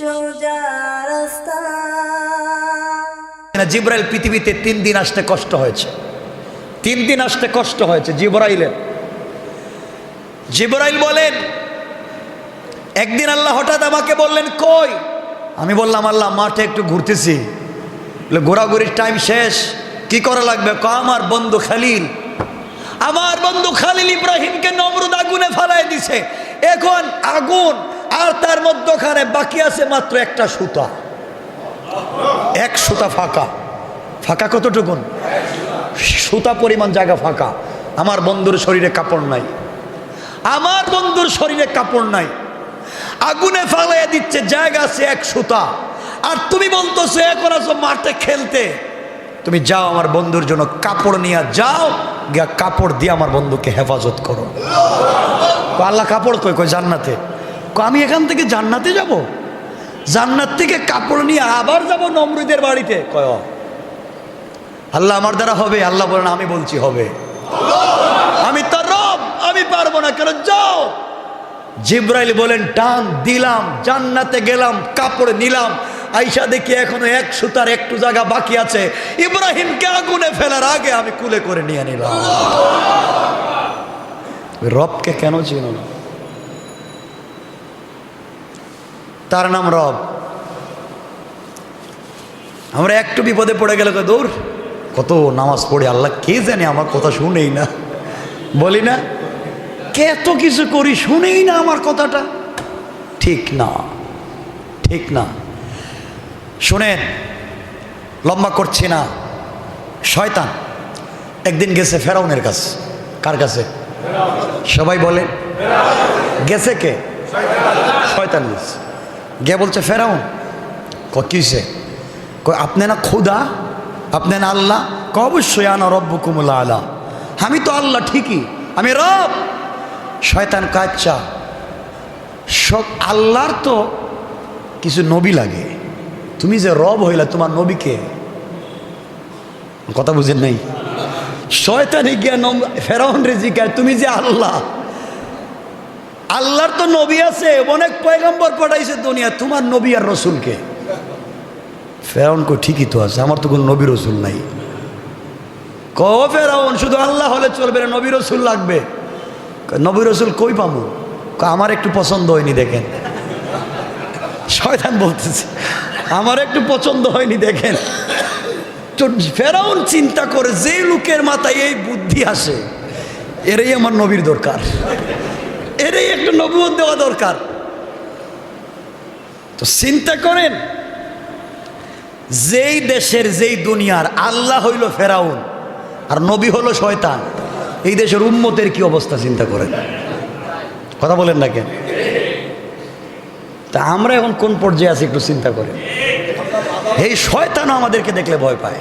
সোজা রাস্তা। জিবরাইল পৃথিবীতে 3 দিন আসতে কষ্ট হয়েছে, 3 দিন আসতে কষ্ট হয়েছে জিবরাইলের। জিবরাইল বলেন, একদিন আল্লাহ হঠাৎ আমাকে বললেন কই? আমি বললাম আল্লাহ মাঠে একটু ঘুরতেছি। ঘোরাঘুরির টাইম শেষ, কি করা লাগবে? আমার বন্ধু খালিল, আমার বন্ধু খালিল ইব্রাহিমকে নমরুদ আগুনে ফালাই দিছে। এখন আগুন আর তার মধ্যখানে বাকি আছে মাত্র একটা সুতা, এক সুতা ফাঁকা। ফাঁকা কতটুকুন? সুতা পরিমাণ জায়গা ফাঁকা। আমার বন্ধুর শরীরে কাপড় নাই, আমার বন্ধুর শরীরে কাপড় নাই, আগুনে ফালাইয়া দিচ্ছে, জায়গা আছে এক সুতা। আর তুমি বলতেছো এখন আছো মাঠে খেলতে। তুমি যাও আমার বন্ধুর জন্য কাপড় নিয়ে যাও, গিয়া কাপড় দিয়ে আমার বন্ধুকে হেফাজত করো। আল্লাহ কাপড় কই? কই জান্নাতে। আমি এখান থেকে জান্নাতে যাব? জান্নাত থেকে কাপড় নিয়ে আবার যাব নমরুদের বাড়িতে? কয় আল্লাহ আমার দ্বারা হবে? আল্লাহ বলেন আমি বলছি হবে। আমি তার রব, আমি পারবো না, কেন? যাও। জিবরাইল বলেন টান দিলাম, জান্নাতে গেলাম, কাপড় নিলাম, আইসা দেখি এখনো এক সুতার একটু জায়গা বাকি আছে। ইব্রাহিমকে আগুনে ফেলার আগে আমি কুলে করে নিয়ে নিলাম। রবকে কেন চিনো না? তার নাম রব। আমরা একটু বিপদে পড়ে গেলে দূর কত নামাজ পড়ে, আল্লাহ কে জানে আমার কথা শুনেই না, বলি না কে এত কিছু করি, শুনেই না আমার কথাটা। ঠিক না, ঠিক না। শুনেন, লম্বা করছি না। শয়তান একদিন গেছে ফেরাউনের কাছে। কার কাছে? সবাই বলে গেছে কে? শয়তান গেছে। গে বলছে ফেরাউন কিসে? আপনি না খুদা, আপনি না আল্লাহ? অবশ্যই আনা রব্বুকুমুল আলা, আমি তো আল্লাহ ঠিকই, আমি রব। শয়তান কাচ্চা সব আল্লাহর তো কিছু নবী লাগে, তুমি যে রব হইলা তোমার নবীকে? কথা বুঝেন নাই? শয়তানে গিয়া ফেরাউন রে জিজ্ঞাসা, তুমি যে আল্লাহ, আল্লাহর তো নবী আছে, অনেক পয়গম্বর পাঠাইছে দুনিয়া, তোমার নবী আর রসুলকে? ফেরাউন কো ঠিকই তো আছে, আমার তো কোনো নবী রসুল নাই। ফেরাউন শুধু আল্লাহ হলে চলবে না, নবী রসুল লাগবে। নবী রসুল কই পাবো? আমার একটু পছন্দ হয়নি দেখেন। শয়তান বলতেছে আমার একটু পছন্দ হয়নি দেখেন। তো ফেরাউন চিন্তা করে, যে লোকের মাথায় এই বুদ্ধি আসে, এরই আমার নবীর দরকার, এরই একটু নবুয়ত দেওয়া দরকার। তো চিন্তা করেন, যেই দেশের যেই দুনিয়ার আল্লাহ হইল ফেরাউন আর নবী হলো শয়তান, এই দেশের উম্মতের কি অবস্থা চিন্তা করেন। কথা বলেন না কেন? তা আমরা এখন কোন পর্যায়ে আছি একটু চিন্তা করেন। এই শয়তানও আমাদেরকে দেখলে ভয় পায়।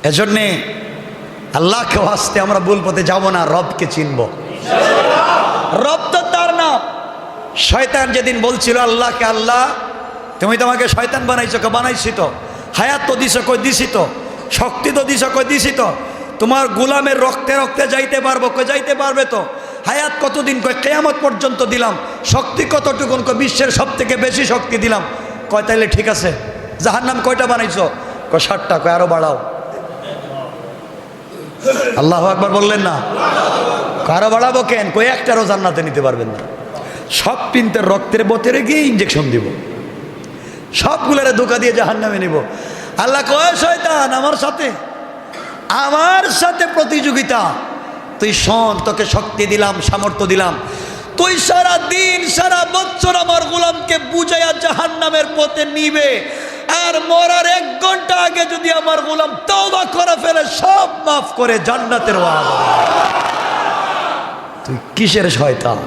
এজন্যে আল্লাহকে আসতে আমরা ভুল পথে যাব না, রবকে চিনব। রব তো তার নাম। শয়তান যেদিন বলছিল আল্লাহকে, আল্লাহ তুমি তোমাকে শয়তান বানাইছো? বানাইছি তো। হায়াত তো দিছ? কই দিছি তো। শক্তি তো দিছ? কই দিছি তো। তোমার গোলামের রক্তে রক্তে যাইতে পারবো? কই যাইতে পারবে তো। হায়াত কতদিন? কয় কিয়ামত পর্যন্ত দিলাম। শক্তি কতটুকুন? কয় বিশ্বের সব থেকে বেশি শক্তি দিলাম। কয় তাইলে ঠিক আছে। জাহান্নাম কয়টা বানাইছো? কয় 60টা। কয় আরো বাড়াও। আল্লাহু আকবার বললেন না? আরো বাড়াবো কেন? কই একটারও জান্নাতে নিতে পারবেন না। সব পিন্তের রক্তের বোতলে গিয়ে ইঞ্জেকশন দিব, সবগুলোরে ধোকা দিয়ে জাহান্নামে নিব। আল্লাহ কয় শয়তান আমার সাথে প্রতিযোগিতা। তুই শোন, তোকে শক্তি দিলাম, সামর্থ্য দিলাম, তুই সারা দিন সারা বছর আমার গোলামকে বুঝাইয়া জাহান্নামের পথে নিবে। আর মরার 1 ঘন্টা আগে যদি আমার গোলাম তওবা করে ফেলে, সব মাফ করে জান্নাতের ওয়াদা। তুই কিসের শয়তান?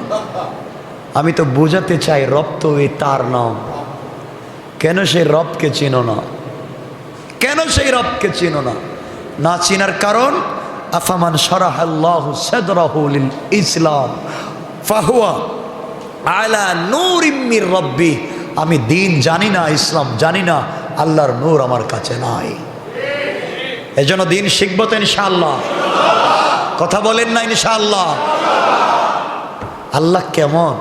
আমি তো বোঝাতে চাই রব তো এই তার নাম। কেন সেই রবকে চিনো না? কেন সেই রবকে চিনো না? না চিনার কারণ, আফামান শারাহাল্লাহু সাদরাহু লিল ইসলাম ফাহুয়া আলা নূরিম মির রাব্বি। আমি দিন জানি না, ইসলাম জানি না, আল্লাহর নূর আমার কাছে নাই। এজন্য দিন শিখবো তো ইনশাআল্লাহ। কথা বলেন না ইনশাআল্লাহ? আল্লাহ কেমন?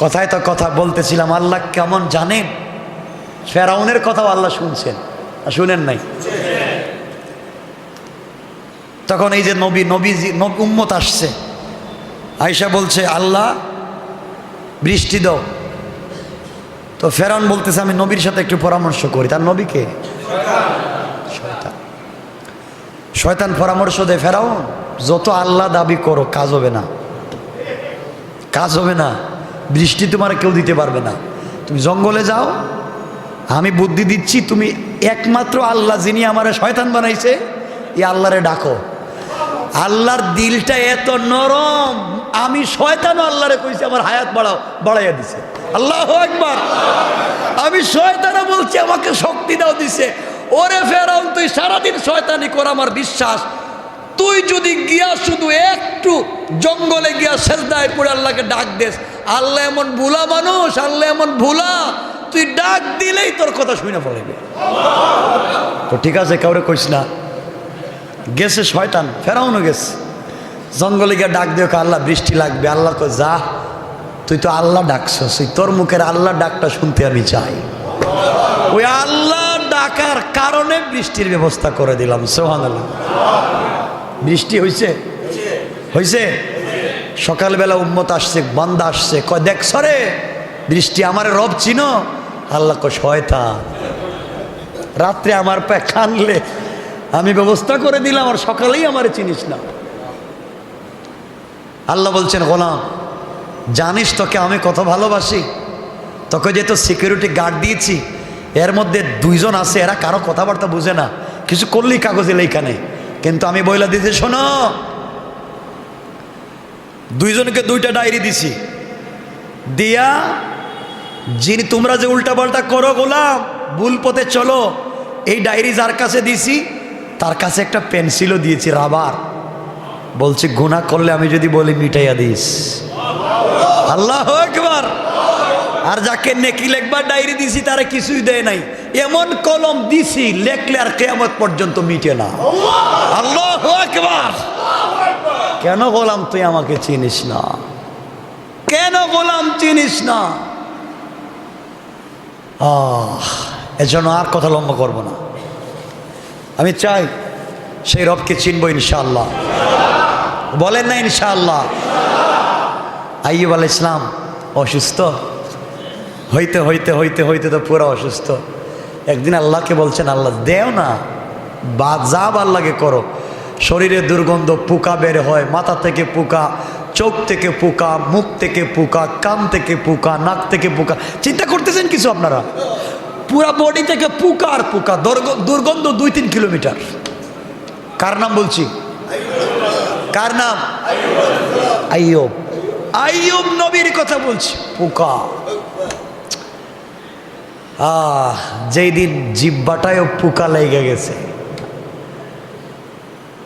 কথায় তো কথা বলতেছিলাম, আল্লাহ কেমন জানেন? ফেরাউনের কথাও আল্লাহ শুনছেন, শুনেন নাই? তখন এই যে নবীজি উম্মত আসছে, আয়েশা বলছে আল্লাহ বৃষ্টি দাও। তো ফেরাউন বলতেছে আমি নবীর সাথে একটু পরামর্শ করি। তার নবীকে শয়তান, শয়তান পরামর্শ দেয়, ফেরাউন যত আল্লাহ দাবি করো কাজ হবে না, কাজ হবে না, বৃষ্টি তোমার কেউ দিতে পারবে না। তুমি জঙ্গলে যাও, আমি বুদ্ধি দিচ্ছি, তুমি একমাত্র আল্লাহ যিনি আমার শয়তান বানাইছে এই আল্লাহরে ডাকো। আল্লাহর দিলটা এত নরম, আমি শয়তান আল্লাহরে কইছি আমার হায়াত বাড়াইয়া দিছে। আল্লাহু আকবার। আমি শয়তানে বলছি আমাকে শক্তি দাও দিছে। ওরে ফেরাউন তুই সারাদিন শয়তানি কর, আমার বিশ্বাস তুই যদি গিয়া শুধু একটু জঙ্গলে গিয়া সেজদায় পড়ে আল্লাহকে ডাক দেস, আল্লাহ এমন ভুলা মানুষ, আল্লাহ এমন ভুলা, তুই ডাক দিলেই তোর কথা শুনে পড়বে। তো ঠিক আছে, কাউরে কইস না। গেছে শয়তান, ফেরাউনও গেছে জঙ্গলে গিয়ে ডাক দিও আল্লাহ বৃষ্টি লাগবে। আল্লাহ কই যা, তুই তো আল্লাহ ডাকছস, তোর মুখের আল্লাহ ডাকটা শুনতে আমি চাই। ওই আল্লাহ ডাকার কারণে বৃষ্টির ব্যবস্থা করে দিলাম। সুবহানাল্লাহ। বৃষ্টি হইছে, হইছে। সকালবেলা উম্মত আসছে, বান্দা আসছে, কয় দেখছ রে বৃষ্টি, আমার রব চিনো? আল্লাহ কয় শয়তান, রাত্রে আমার পায়ে কানলে আমি ব্যবস্থা করে দিলাম, আর সকালেই আমার চিনিস না। আল্লাহ বলছেন গোলাম জানিস তোকে আমি কত ভালোবাসি, তোকে যেহেতু সিকিউরিটি গার্ড দিয়েছি, এর মধ্যে দুইজন আছে এরা কারো কথাবার্তা বুঝে না, কিছু করলেই কাগজে লেখা নেই, কিন্তু আমি বইলা দিয়েছি শোনো, দুইজনকে দুইটা ডায়েরি দিছি, দিয়া যিনি তোমরা যে উল্টাপাল্টা করো গোলাম, ভুল পথে চলো, এই ডায়েরি যার কাছে দিছি তার কাছে একটা পেন্সিলও দিয়েছি, রাবার, বলছি গুনাহ করলে আমি যদি বলি মিটাইয়া দিস। আল্লাহু আকবার। আর যাকে নেকি লেখবার ডায়েরি দিছি তারা কিছুই দেয় নাই, এমন কলম দিছি লেখলে আর কিয়ামত পর্যন্ত মিটে না। আল্লাহু আকবার। কেন গোলাম তুই আমাকে চিনিস না? কেন গোলাম চিনিস না? এজন্য আর কথা লম্বা করব না। আমি চাই সেই রবকে চিনবো ইনশাআল্লাহ। বলেন না ইনশাআল্লাহ। আইয়ুব আলাইহিস সালাম অসুস্থ হইতে হইতে হইতে হইতে তো পুরো অসুস্থ। একদিন আল্লাহকে বলছেন আল্লাহ দেও না, বা যা আল্লাহকে করো। শরীরে দুর্গন্ধ, পোকা বের হয়, মাথা থেকে পোকা, চোখ থেকে পোকা, মুখ থেকে পোকা, কান থেকে পোকা, নাক থেকে পোকা। চিন্তা করতেছেন কিছু আপনারা? পুরা বডি থেকে পোকা আর পোকা, দুর্গন্ধ 2-3 কিলোমিটার। কার নাম বলছি? কার নাম? আইয়ুব। আইয়ুব নবীর কথা বলছি। পোকা, যেই দিন জিহ্বাটায়ও পোকা লেগে গেছে,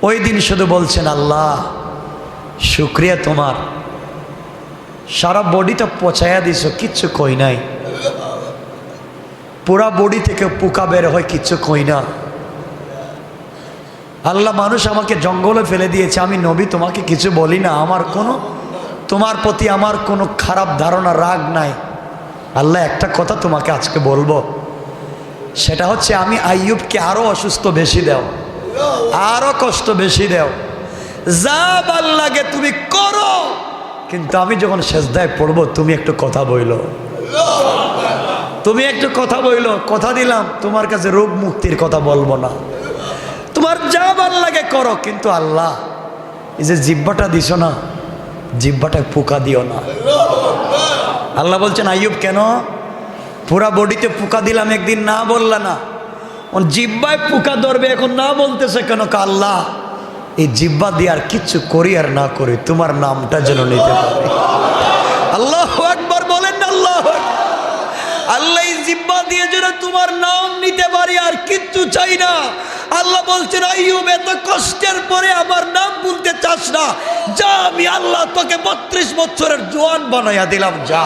ওই দিন শুধু বলছেন আল্লাহ শুকরিয়া তোমার, সারা বডিটা পচাইয়া দিছ, কিচ্ছু কই নাই। পুরা বডি থেকে পোকা বের হয়, কিচ্ছু কই না। আল্লাহ মানুষ আমাকে জঙ্গলে ফেলে দিয়েছে, আমি নবী তোমাকে কিছু বলি না, আমার কোনো তোমার প্রতি আমার কোনো খারাপ ধারণা, রাগ নাই। আল্লাহ একটা কথা তোমাকে আজকে বলবো, সেটা হচ্ছে আমি আইয়ুবকে আরো অসুস্থ বেশি দাও, আরো কষ্ট বেশি দাও, যা ভাল লাগে তুমি করো, কিন্তু আমি যখন সেজদায় পড়বো তুমি একটু কথা বইলো, তুমি একটু কথা বইলো। কথা দিলাম তোমার কাছে রোগ মুক্তির কথা বলবো না, তোমার যা ভাল লাগে করো, কিন্তু আল্লাহ এই যে জিহ্বাটা দিছো না, জিহ্বাটায় পোকা দিও না। আল্লাহ বলছেন আইয়ুব কেন পুরা বডিতে পোকা দিলাম, একদিন না বললা না, জিহ্বায় পোকা ধরবে, এখন না বলতেছে কেন? আল্লাহ এই জিহ্বা দিয়ে আর কিচ্ছু করি আর না করি তোমার নামটা যেন নিতে পারে। আল্লাহু আকবার বলেন না? আল্লাহু আকবার। আল্লাহ এই জিহ্বা দিয়ে যেন তোমার নাম নিতে পারি, আর কিচ্ছু চাই না। আল্লাহ বলছেন আইয়ুব এত কষ্টের পরে আমার নাম বলতে চাস না, যা আমি আল্লাহ তোকে 32 বছরের জওয়ান বানাইয়া দিলাম, যা।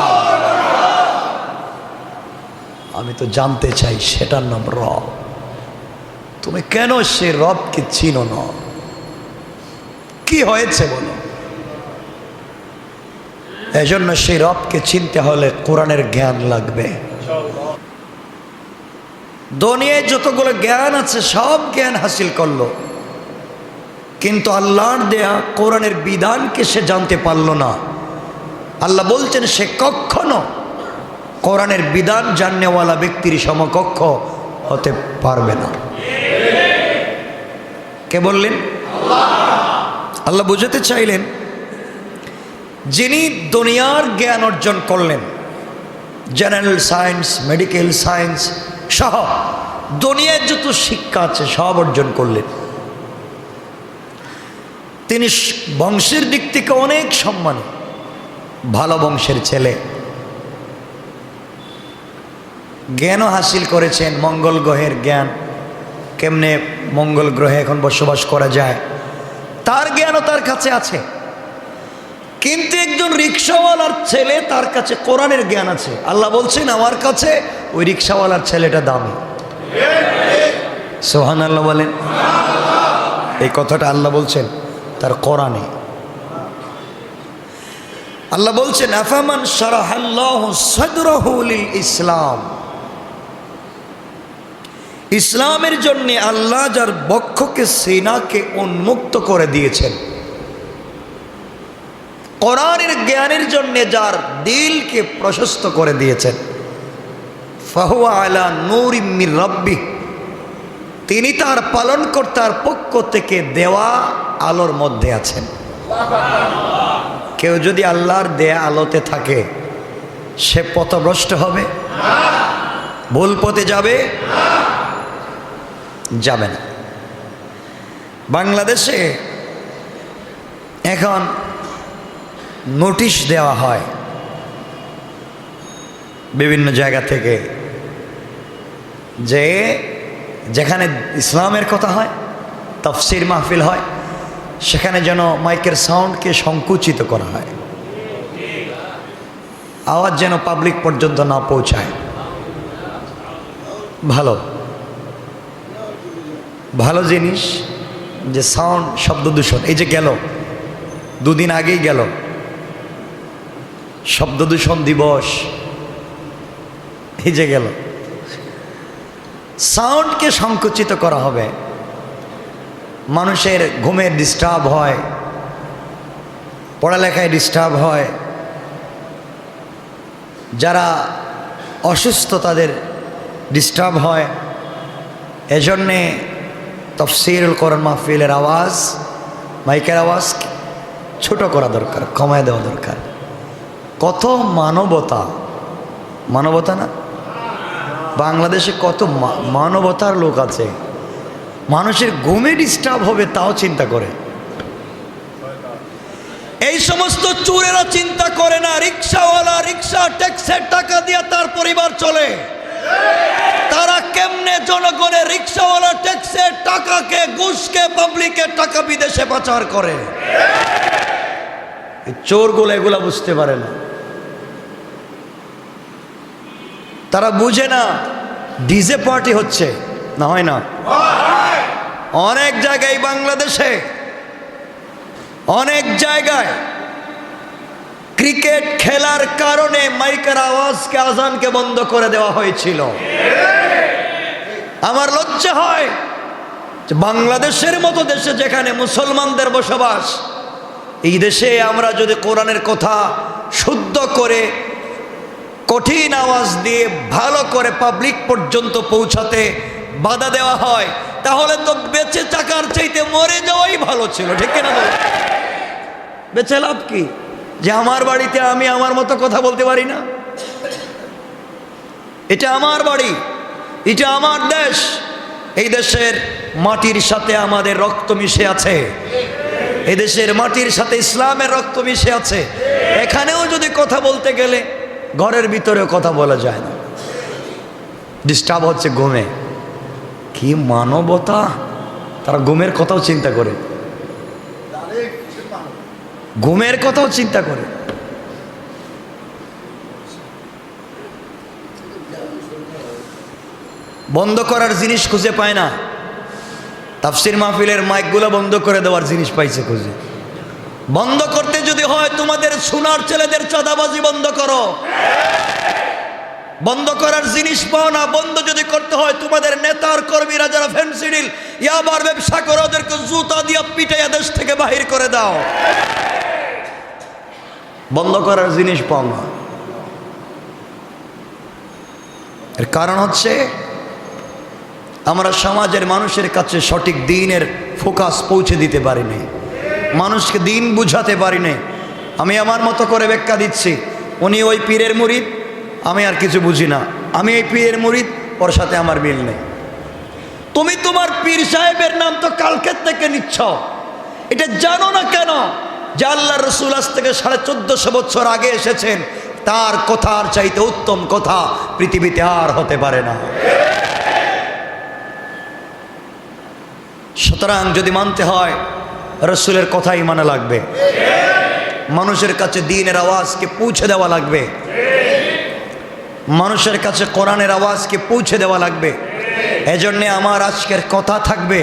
আমি তো জানতে চাই সেটার নাম রব, তুমি কেন সে রবকে চিনো না? কি হয়েছে বলো? এজন্য সেই রবকে চিনতে হলে কোরআনের জ্ঞান লাগবে। দুনিয়ায় যতগুলো জ্ঞান আছে সব জ্ঞান হাসিল করলো, কিন্তু আল্লাহর দেয়া কোরআনের বিধানকে সে জানতে পারল না। আল্লাহ বলছেন সে কখনো কোরআনের বিধান জাননেওয়ালা ব্যক্তির সমকক্ষ হতে পারবে না। কে বললেন? আল্লাহ বুঝাতে চাইলেন যিনি দুনিয়ার জ্ঞান অর্জন করলেন, জেনারেল সায়েন্স, মেডিকেল সায়েন্স সহ দুনিয়ার যত শিক্ষা আছে সব অর্জন করলেন, তিনি বংশের দিক থেকে অনেক সম্মানী, ভালো বংশের ছেলে, জ্ঞানও হাসিল করেছেন, মঙ্গল গ্রহের জ্ঞান, কেমনে মঙ্গল গ্রহে এখন বসবাস করা যায় তার জ্ঞানও তার কাছে আছে। কিন্তু একজন রিক্সাওয়ালার ছেলে, তার কাছে কোরআনের জ্ঞান আছে। আল্লাহ বলছেন আমার কাছে ওই রিক্সাওয়ালার ছেলেটা দামি। সুবহানাল্লাহ বলেন। এই কথাটা আল্লাহ বলছেন তার কোরআনে। আল্লাহ বলছেন আফামান শারাহাল্লাহু সাদরাহু লিল ইসলাম, ইসলামের জন্য আল্লাহ যার বক্ষকে, সিনাকে উন্মুক্ত করে দিয়েছেন, কোরআনের জ্ঞানের জন্য যার দিলকে প্রশস্ত করে দিয়েছেন, ফাহুয়া আলা নূরিম মির রাব্বি, তিনি তার পালনকর্তার পক্ষ থেকে দেওয়া আলোর মধ্যে আছেন। কেউ যদি আল্লাহর দেয়া আলোতে থাকে সে পথভ্রষ্ট হবে? ভুল পথে যাবে? যাবে না। বাংলাদেশে এখন নোটিশ দেওয়া হয় বিভিন্ন জায়গা থেকে যে যেখানে ইসলামের কথা হয়, তাফসির মাহফিল হয়, সেখানে যেন মাইকের সাউন্ডকে সংকুচিত করা হয়, আওয়াজ যেন পাবলিক পর্যন্ত না পৌঁছায়। ভালো ভালো জিনিস যে সাউন্ড, শব্দ দূষণ। এই যে গেল দুদিন আগেই গেল শব্দ দূষণ দিবস, এই যে গেল, সাউন্ডকে সংকুচিত করা হবে। মানুষের ঘুমের ডিস্টার্ব হয়, পড়ালেখায় ডিস্টার্ব হয়, যারা অসুস্থ তাদের ডিস্টার্ব হয়। এজন্যে তাফসীরুল কোরআন মাহফিলের আওয়াজ, মাইকের আওয়াজ ছোট করা দরকার, কমায় দেওয়া দরকার। কত মানবতা, মানবতা না? বাংলাদেশে কত মানবতার লোক আছে, মানুষের ঘুমে ডিস্টার্ব হবে তাও চিন্তা করে। এই সমস্ত চোরেরা চিন্তা করে না রিক্সাওয়ালা রিক্সা ট্যাক্সের টাকা দিয়ে তার পরিবার চলে, তারা কেমনে জনগণের রিক্সাওয়ালা ট্যাক্সের টাকাকে, ঘুষকে, পাবলিকের টাকা বিদেশে পাচার করে। চোরগুলো এগুলা বুঝতে পারে না, তারা বুঝে না ডিজে পার্টি হচ্ছে না, হয় না? অনেক জায়গায় বাংলাদেশে, অনেক জায়গায় ক্রিকেট খেলার কারণে মাইকের আওয়াজকে, আজানকে বন্ধ করে দেওয়া হয়েছিল। আমার লজ্জা হয় যে বাংলাদেশের মতো দেশে যেখানে মুসলমানদের বসবাস, এই দেশে আমরা যদি কোরআনের কথা শুদ্ধ করে, কঠিন আওয়াজ দিয়ে ভালো করে পাবলিক পর্যন্ত পৌঁছাতে বাধা দেওয়া হয়, তাহলে তো বেঁচে থাকার চাইতে মরে যাওয়াই ভালো ছিল। ঠিক না? বেঁচে লাভ কি? যে আমার বাড়িতে আমি আমার মতো কথা বলতে পারি না? এটা আমার বাড়ি, এটা আমার দেশ, এই দেশের মাটির সাথে আমাদের রক্ত মিশে আছে, এই দেশের মাটির সাথে ইসলামের রক্ত মিশে আছে। এখানেও যদি কথা বলতে গেলে ঘরের ভিতরেও কথা বলা যায় না, ডিস্টার্ব হচ্ছে ঘুমে। কি মানবতা! তারা ঘুমের কথাও চিন্তা করে, ঘুমের কথাও চিন্তা করে। বন্ধ করার জিনিস খুঁজে পায় না, তাফসির মাহফিলের মাইকগুলো বন্ধ করে দেওয়ার জিনিস পাইছে খুঁজে। বন্ধ করতে যদি হয় তোমাদের সোনার ছেলেদের চাঁদাবাজি বন্ধ করো। বন্ধ করার জিনিস পাও না, বন্ধ যদি করতে হয় তোমাদের নেতার কর্মীরা যারা ফেন্সিডিল ইয়াবার ব্যবসা করে ওদেরকে জুতা দিয়ে পিটাইয়া দেশ থেকে বাহির করে দাও। বন্ধ করার জিনিস পাও না। এর কারণ হচ্ছে আমরা সমাজের মানুষের কাছে সঠিক দ্বীনের ফোকাস পৌঁছে দিতে পারি নাই, মানুষকে দ্বীন বুঝাতে পারি নাই। আমি আমার মতো করে ব্যাখ্যা দিচ্ছি, উনি ওই পীরের মুরিদ, আমি আর কিছু বুঝি না। আমি এই পীরের মুরিদ, ওর সাথে আমার মিল নেই। তুমি তোমার পীর সাহেবের নাম তো কালকের থেকে নিচ্ছ, এটা জানো না কেন যে আল্লাহর রাসূল আজ থেকে 1450 বছর আগে এসেছেন, তার কথার চাইতে উত্তম কথা পৃথিবীতে আর হতে পারে না। সুতরাং যদি মানতে হয় রাসূলের কথাই মানা লাগবে, মানুষের কাছে দ্বীনের আওয়াজকে পৌঁছে দেওয়া লাগবে, মানুষের কাছে কোরআনের আওয়াজকে পৌঁছে দেওয়া লাগবে। এজন্যে আমার আজকের কথা থাকবে,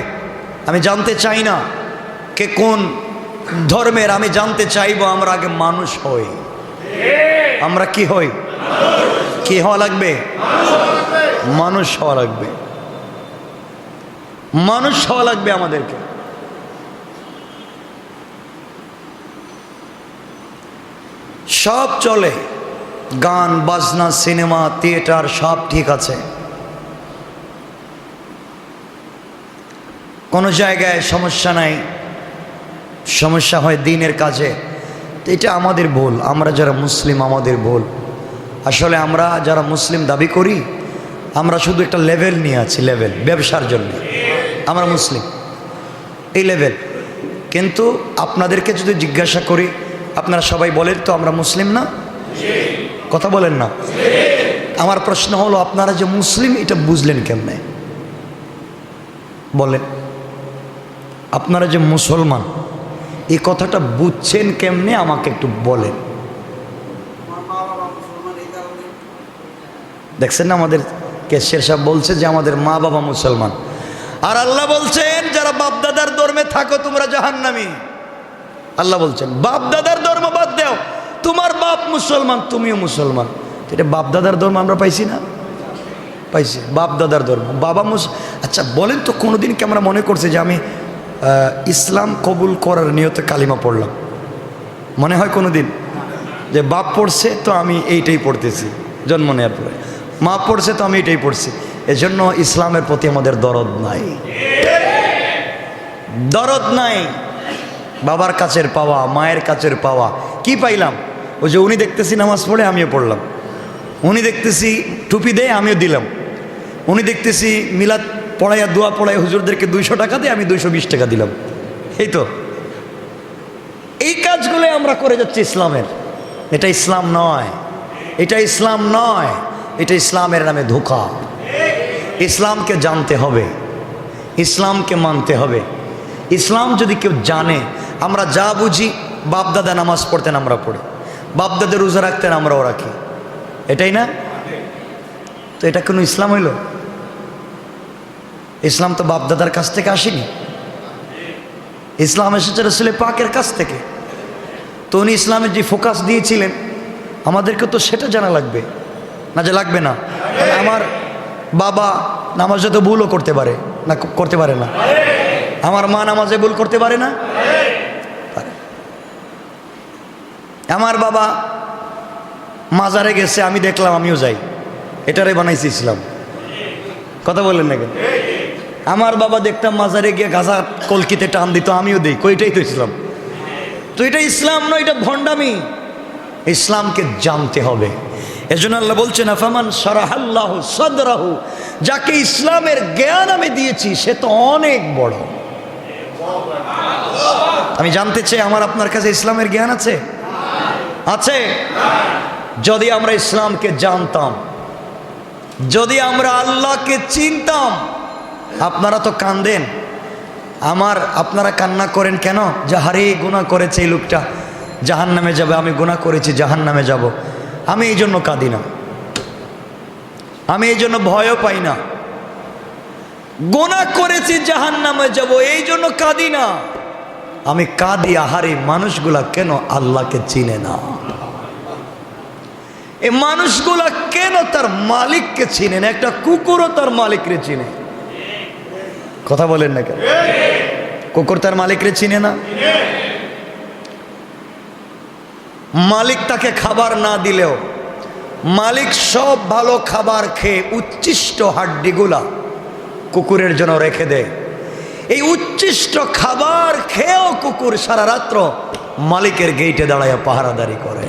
আমি জানতে চাই না কে কোন ধর্মের, আমি জানতে চাইবো আমরা আগে মানুষ হই। আমরা কি হই? কি হওয়া লাগবে? মানুষ হওয়া লাগবে, মানুষ হওয়া লাগবে আমাদেরকে। সব চলে, গান বাজনা সিনেমা থিয়েটার সব ঠিক আছে, কোনো জায়গায় সমস্যা নাই, সমস্যা হয় দ্বীনের কাজে। তো এটা আমাদের ভুল, আমরা যারা মুসলিম আমাদের ভুল। আসলে আমরা যারা মুসলিম দাবি করি আমরা শুধু একটা লেভেল নিয়ে আছি, লেভেল ব্যবসার জন্য আমরা মুসলিম, এই লেভেল। কিন্তু আপনাদেরকে যদি জিজ্ঞাসা করি আপনারা সবাই বলেন তো আমরা মুসলিম না? কথা বলেন না? আমার প্রশ্ন হলো আপনারা যে মুসলিম এটা বুঝলেন কেমনে? বলেন, আপনারা যে মুসলমান এই কথাটা বুঝছেন কেমনে আমাকে একটু বলেন। দেখছেন না আমাদের কেশিয়ার সাহেব বলছে যে আমাদের মা বাবা মুসলমান, আর আল্লাহ বলছেন যারা বাপদাদার ধর্মে থাকো তোমরা জাহান্নামী। আল্লাহ বলছেন বাপদাদার ধর্ম বাদ দাও, তোমার বাপ মুসলমান তুমিও মুসলমান। এটা বাপদাদার ধর্ম আমরা পাইছি না? পাইছি, বাপদাদার ধর্ম বাবা আচ্ছা বলেন তো কোনোদিন কি আমরা মনে করছি যে আমি ইসলাম কবুল করার নিয়তে কালিমা পড়লাম? মনে হয় কোনো দিন যে বাপ পড়ছে তো আমি এইটাই পড়তেছি, জন্ম নেওয়ার পরে মা পড়ছে তো আমি এটাই পড়ছি। এজন্য ইসলামের প্রতি আমাদের দরদ নাই, দরদ নাই। বাবার কাছের পাওয়া, মায়ের কাছের পাওয়া, কি পাইলাম? ওই যে উনি দেখতেছি নামাজ পড়ে আমিও পড়লাম, উনি দেখতেছি টুপি দেয় আমিও দিলাম, উনি দেখতেছি মিলাদ পড়াইয়া দোয়া পড়াইয়া হুজুরদেরকে 200 টাকা দিয়ে আমি 220 টাকা দিলাম। এই তো এই কাজগুলো আমরা করে যাচ্ছি ইসলামের। এটা ইসলাম নয়, এটা ইসলাম নয়, এটা ইসলামের নামে ধোঁকা। ইসলামকে জানতে হবে, ইসলামকে মানতে হবে। ইসলাম যদি কেউ জানে, আমরা যা বুঝি বাপদাদা নামাজ পড়তেন আমরা পড়ি, বাপদাদা রোজা রাখতেন আমরাও রাখি, এটাই না? তো এটা কোনো ইসলাম হইল? ইসলাম তো বাপদাদার কাছ থেকে আসেনি, ইসলাম এসেছে রাসূল পাকের কাছ থেকে। তো উনি ইসলামের যে ফোকাস দিয়েছিলেন আমাদেরকে তো সেটা জানা লাগবে না, যে লাগবে না? আমার বাবা নামাজে তো ভুলও করতে পারে না, করতে পারে না? আমার মা নামাজে ভুল করতে পারে না? পারে। আমার বাবা মাজারে গেছে, আমি দেখলাম, আমিও যাই, এটারে বানাইছি ইসলাম। কথা বললেন না কেন? আমার বাবা দেখতাম মাজারে গিয়ে গাঁজা কলকিতে টান দিত, আমিও দিই, কইটাই তো ইসলাম। তো এটা ইসলাম নয়, এটা ভণ্ডামি। ইসলামকে জানতে হবে। এজন্য আল্লাহ বলছেন আফামান শারাহাল্লাহু সাদরাহু, যাকে ইসলামের জ্ঞান আমি দিয়েছি সে তো অনেক বড়। আমি জানতে চাই আমার আপনার কাছে ইসলামের জ্ঞান আছে? আছে? যদি আমরা ইসলামকে জানতাম, যদি আমরা আল্লাহকে চিনতাম। আপনারা তো কান্দেন, আপনারা কান্না করেন কেন? যে হারে গুনাহ করেছে এই লোকটা, জাহান্নামে যাবে, আমি গুনাহ করেছি জাহান্নামে যাব। আমি এই জন্য কাঁদি না, আমি এই জন্য ভয়ও পাই না। গুনাহ করেছি জাহান্নামে যাব এই জন্য কাঁদি না। আমি কাঁদি, আহারে মানুষগুলা কেন আল্লাহকে চিনে না, এই মানুষগুলা কেন তার মালিককে চিনে না। একটা কুকুরও তার মালিককে চিনে, কথা বলেন না কেন? কুকুর তার মালিককে চিনে না। মালিক তাকে খাবার না দিলেও মালিক সব ভালো খাবার খেয়ে উচ্ছিষ্ট হাড্ডিগুলা কুকুরের জন্য রেখে দেয়। এই উচ্ছিষ্ট খাবার খেয়েও কুকুর সারা রাত্র মালিকের গেইটে দাঁড়ায় পাহারাদারি করে।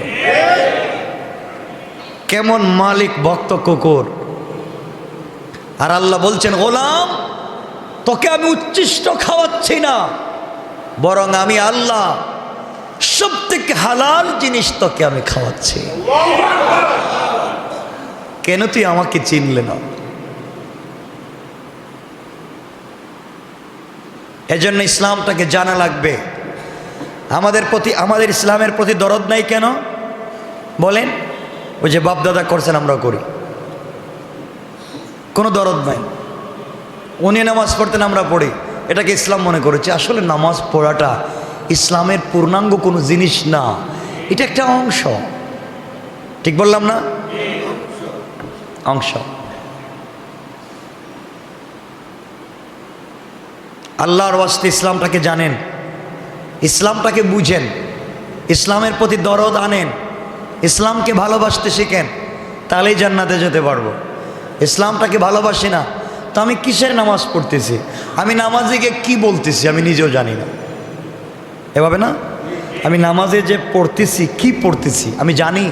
কেমন মালিক ভক্ত কুকুর। আর আল্লাহ বলছেন, গোলাম তোকে আমি উচ্ছিষ্ট খাওয়াচ্ছি না, বরং আমি আল্লাহ সব থেকে হালাল জিনিস তোকে আমি খাওয়াচ্ছি। কেন তুই আমাকে চিনলে না? এজন্য ইসলামটাকে জানা লাগবে। আমাদের ইসলামের প্রতি দরদ নাই কেন বলেন? ওই যে বাপদাদা করছেন আমরা করি, কোনো দরদ নাই। উনি নামাজ পড়তেন আমরা পড়ি, এটাকে ইসলাম মনে করেছি। আসলে নামাজ পড়াটা ইসলামের পূর্ণাঙ্গ কোনো জিনিস না, এটা একটা অংশ। ঠিক বললাম না? অংশ। আল্লাহর ওয়াস্তে ইসলামটাকে জানেন, ইসলামটাকে বুঝেন, ইসলামের প্রতি দরদ আনেন, ইসলামকে ভালোবাসতে শিখেন, তাহলেই জান্নাতে যেতে পারবো। ইসলামটাকে ভালোবাসি না তো আমি কিসের নামাজ পড়তেছি? আমি নামাজিকে কি বলতেছি আমি নিজেও জানি না। এভাবে না, আমি নামাজে যে পড়তেছি কি পড়তেছি আমি জানি?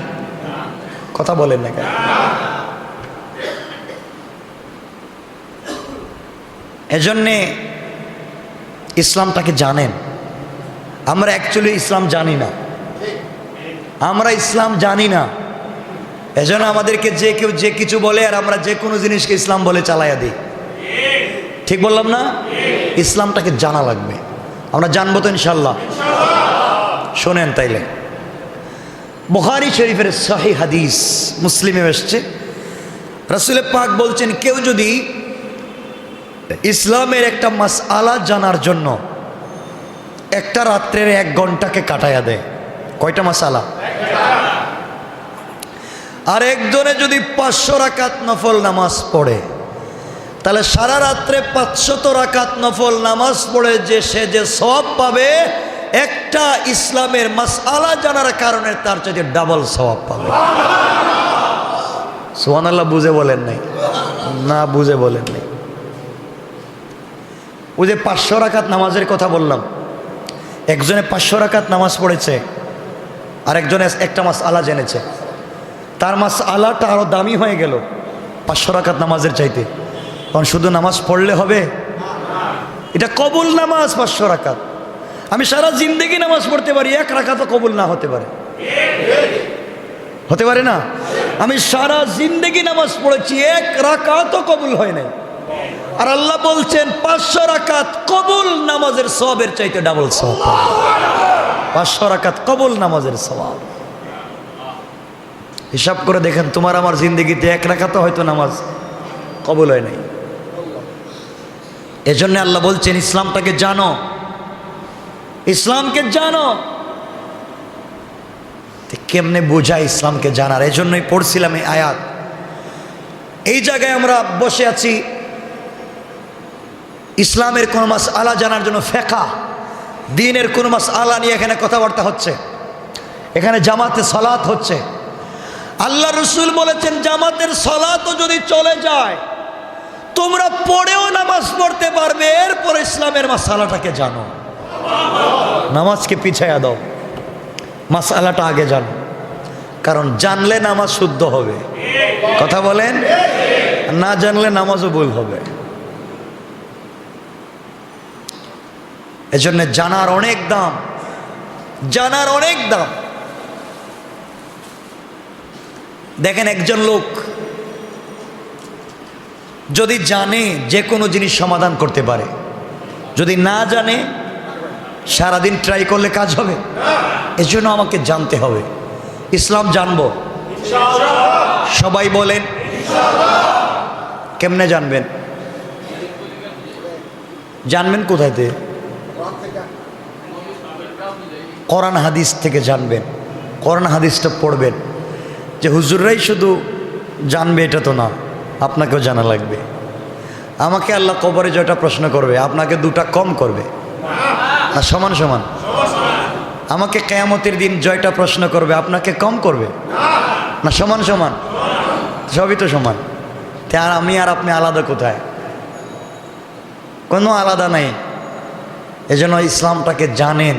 কথা বলেন না কেন? এজন্যে ইসলামটাকে জানেন। আমরা অ্যাকচুয়ালি ইসলাম জানি না, আমরা ইসলাম জানি না। এজন্য আমাদেরকে যে কেউ যে কিছু বলে আর আমরা যে কোনো জিনিসকে ইসলাম বলে চালাইয়া দিই। ঠিক বললাম না? ইসলামটাকে জানা লাগবে। আমরা জানবো তো ইনশাল্লাহ। শোনেন তাইলে, বুখারী শরীফের সহিহ হাদিস, মুসলিমে এসেছে, রাসূল পাক বলছেন, কেউ যদি ইসলামের একটা মাসআলা জানার জন্য একটা রাত্রের 1 ঘন্টাকে কাটাইয়া দেয়। কয়টা মাসআলা? আর একজনে যদি 500 রাকাত নফল নামাজ পড়ে, তাহলে সারা রাত্রে 500 রাকাত নফল নামাজ পড়ে যে সে যে সওয়াব পাবে, একটা ইসলামের মাসআলা জানার কারণে তার চেয়ে ডাবল সওয়াব পাবে। সুবহানাল্লাহ। বুঝে বলেন নাই? না বুঝে বলেন নাই। ওই যে 500 রাকাত নামাজের কথা বললাম, একজনে 500 রাকাত নামাজ পড়েছে আর একজনে একটা মাসআলা জেনেছে, তার মাসআলাটা আরো দামি হয়ে গেল 500 রাকাত নামাজের চাইতে। কারণ শুধু নামাজ পড়লে হবে? এটা কবুল নামাজ 500 রাকাত। আমি সারা জিন্দেগি নামাজ পড়তে পারি, 1 রাকাতও কবুল না হতে পারে। হতে পারে না? আমি সারা জিন্দেগি নামাজ পড়েছি, 1 রাকাতও কবুল হয় নাই। আর আল্লাহ বলছেন 500 রাকাত কবুল নামাজের সওয়াবের চাইতে ডাবল সওয়াব। 500 রাকাত কবুল নামাজের সওয়াব। হিসাব করে দেখেন, তোমার আমার জিন্দেগিতে 1 রাকাতও হয়তো নামাজ কবুল হয় নাই। এজন্য আল্লাহ বলছেন ইসলামটাকে জানো, ইসলামকে জানো। কেমনে বোঝা ইসলামকে জানার? এজন্যই পড়ছিলাম এই আয়াত। এই জায়গায় আমরা বসে আছি ইসলামের কোন মাসআলা জানার জন্য, ফিকহ দ্বীনের কোন মাসআলা নিয়ে এখানে কথাবার্তা হচ্ছে, এখানে জামাতে সালাত হচ্ছে। আল্লাহ রাসূল বলেছেন জামাতের সালাতও যদি চলে যায় তোমরা পড়েও নামাজ পড়তে পারবে, এরপর ইসলামের মাসআলাটাকে জানো। নামাজকে পিছায়া দাও, মাসআলাটা আগে জানো, কারণ জানলে নামাজ শুদ্ধ হবে। কথা বলেন? না জানলে নামাজও ভুল হবে। এজন্য জানার অনেক দাম, জানার অনেক দাম। দেখেন, একজন লোক যদি জানে যে কোনো জিনিস সমাধান করতে পারে, যদি না জানে সারাদিন ট্রাই করলে কাজ হবে? এজন্য আমাকে জানতে হবে। ইসলাম জানবো সবাই বলেন। কেমনে জানবেন? জানবেন কোথায় থেকে? কোরআন হাদিস থেকে জানবেন, কোরআন হাদিসটা পড়বেন। যে হুজুররাই শুধু জানবে এটা তো না, আপনাকেও জানা লাগবে। আমাকে আল্লাহ কবরে জয়টা প্রশ্ন করবে, আপনাকে দুটা কম করবে না সমান সমান? আমাকে কিয়ামতের দিন জয়টা প্রশ্ন করবে, আপনাকে কম করবে না সমান সমান? সবই তো সমান। আর আমি আর আপনি আলাদা কোথায়? কোনো আলাদা নাই। এজন্য ইসলামটাকে জানেন,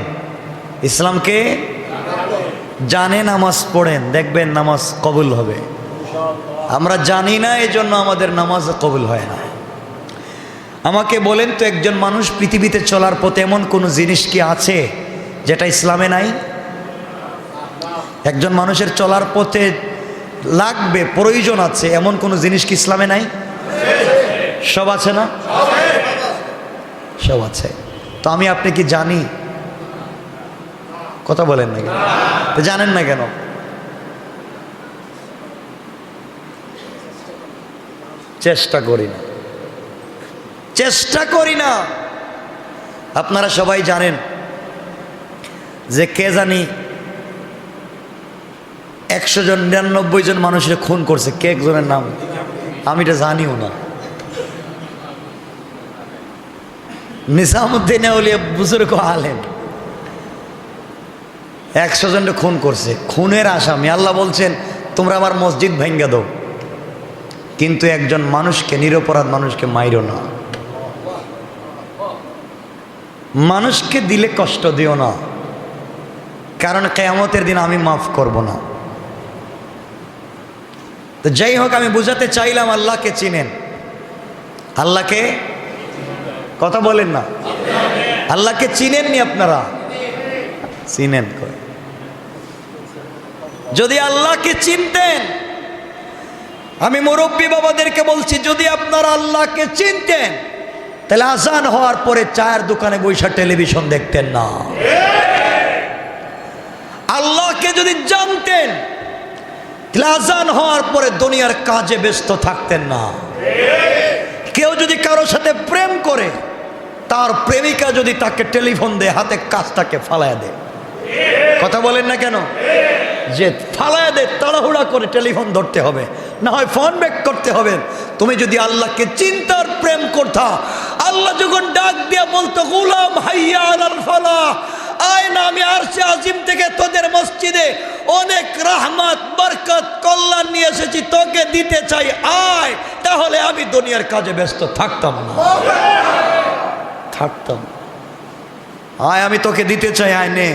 ইসলামকে জানেন, নামাজ পড়েন, দেখবেন নামাজ কবুল হবে। আমরা জানি না, এজন্য আমাদের নামাজ কবুল হয় না। আমাকে বলেন তো, একজন মানুষ পৃথিবীতে চলার পথে এমন কোনো জিনিস কি আছে যেটা ইসলামে নাই? একজন মানুষের চলার পথে লাগবে, প্রয়োজন আছে, এমন কোনো জিনিস কি ইসলামে নাই? সব আছে না? সব আছে। তো আমি আপনি কি জানি? কথা বলেন না কেন? তো জানেন না কেন? চেষ্টা করি না, চেষ্টা করি না। আপনারা সবাই জানেন যে কে জানি 100 জন 99 জন মানুষের খুন করছে। কে একজনের নাম আমি এটা জানিও না। নিজামুদ্দিন আউলিয়া বুজুর্গ আলেম 100 জনকে খুন করছে, খুনের আসামি। আল্লাহ বলছেন তোমরা আমার মসজিদ ভেঙ্গে দাও, কিন্তু একজন মানুষকে, নিরপরাধ মানুষকে মাইরো না। মানুষকে দিলে কষ্ট দিও না, কারণ কিয়ামতের দিন আমি মাফ করব না। তো যাই হোক, আমি বুঝাতে চাইলাম আল্লাহকে চিনেন। আল্লাহকে, কথা বলেন না, আল্লাহকে চিনেননি আপনারা? চিনেন। যদি আল্লাহকে চিনতেন, আমি মুরব্বী বাবাদেরকে বলছি, যদি আপনারা আল্লাহকে চিনতেন তাহলে আজান হওয়ার পরে চায়ের দোকানে বৈশা টেলিভিশন দেখতেন না। আল্লাহকে যদি জানতেন তাহলে আজান হওয়ার পরে দুনিয়ার কাজে ব্যস্ত থাকতেন না। কেউ যদি কারো সাথে প্রেম করে, তার প্রেমিকা যদি তাকে টেলিফোন দেয়, হাতে কাজটাকে ফালায়া দেয়। কথা বলেন না কেন? যে ফালায়া দেয়, তাড়াহুড়া করে টেলিফোন ধরতে হবে, না হয় ফোন ব্যাক করতে হবে। তুমি যদি আল্লাহকে চিন্তার প্রেম করতা, আল্লাহ যখন ডাক দিয়া বলতো গোলাম হাইয়া আলাল ফালাহ, আয় না, আমি আরশে আজিম থেকে তোদের মসজিদে অনেক রহমত বরকত কল্যাণ নিয়ে এসেছি, তোকে দিতে চাই, আয়, তাহলে আমি দুনিয়ার কাজে ব্যস্ত থাকতাম না, থাকতাম। আয়, আমি তোকে দিতে চাই, আয় নে।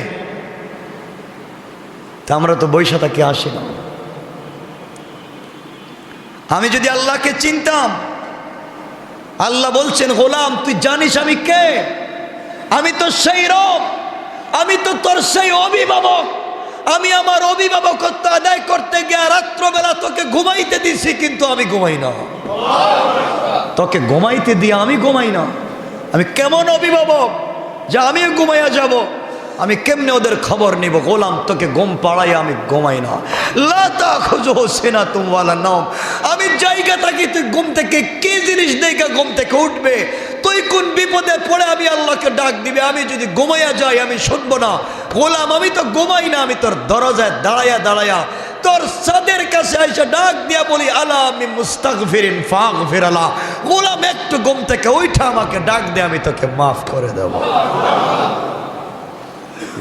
তা আমরা তো বৈশা থাকি, আসি না। আমি যদি আল্লাহকে চিনতাম, আল্লাহ বলছেন গোলাম তুই জানিস আমি কে? আমি তো সেই রব, আমি তো তোর সেই অভিভাবক। আমি আমার অভিভাবকত্ব আদায় করতে গিয়ে রাত্রবেলা তোকে ঘুমাইতে দিছি, কিন্তু আমি ঘুমাই না। তোকে ঘুমাইতে দিয়ে আমি ঘুমাই না। আমি কেমন অভিভাবক যে আমি ঘুমাইয়া যাব? আমি কেমনে ওদের খবর নিব? গোলাম তোকে ঘুম পাড়াই আমি ঘুমাই না। লাতা খুঁজো সেনা তুমওয়ালা নাম। আমি জায়গা থাকি, তুই ঘুম থেকে কি জিনিস দেখে ঘুম থেকে উঠবে? তুই কোন বিপদে পড়ে আমি আল্লাহকে ডাক দিবে? আমি যদি ঘুমাইয়া যাই আমি শুনবো না। গোলাম আমি তো ঘুমাই না, আমি তোর দরজায় দাঁড়ায়া দাঁড়ায়া তোর সাদের কাছে এসে ডাক দিয়া বলি আলা আমি মুস্তাগফিরিন ফাগফির আলা। গোলাম একটু ঘুম থেকে উঠা আমাকে ডাক দে, আমি তোকে মাফ করে দেব।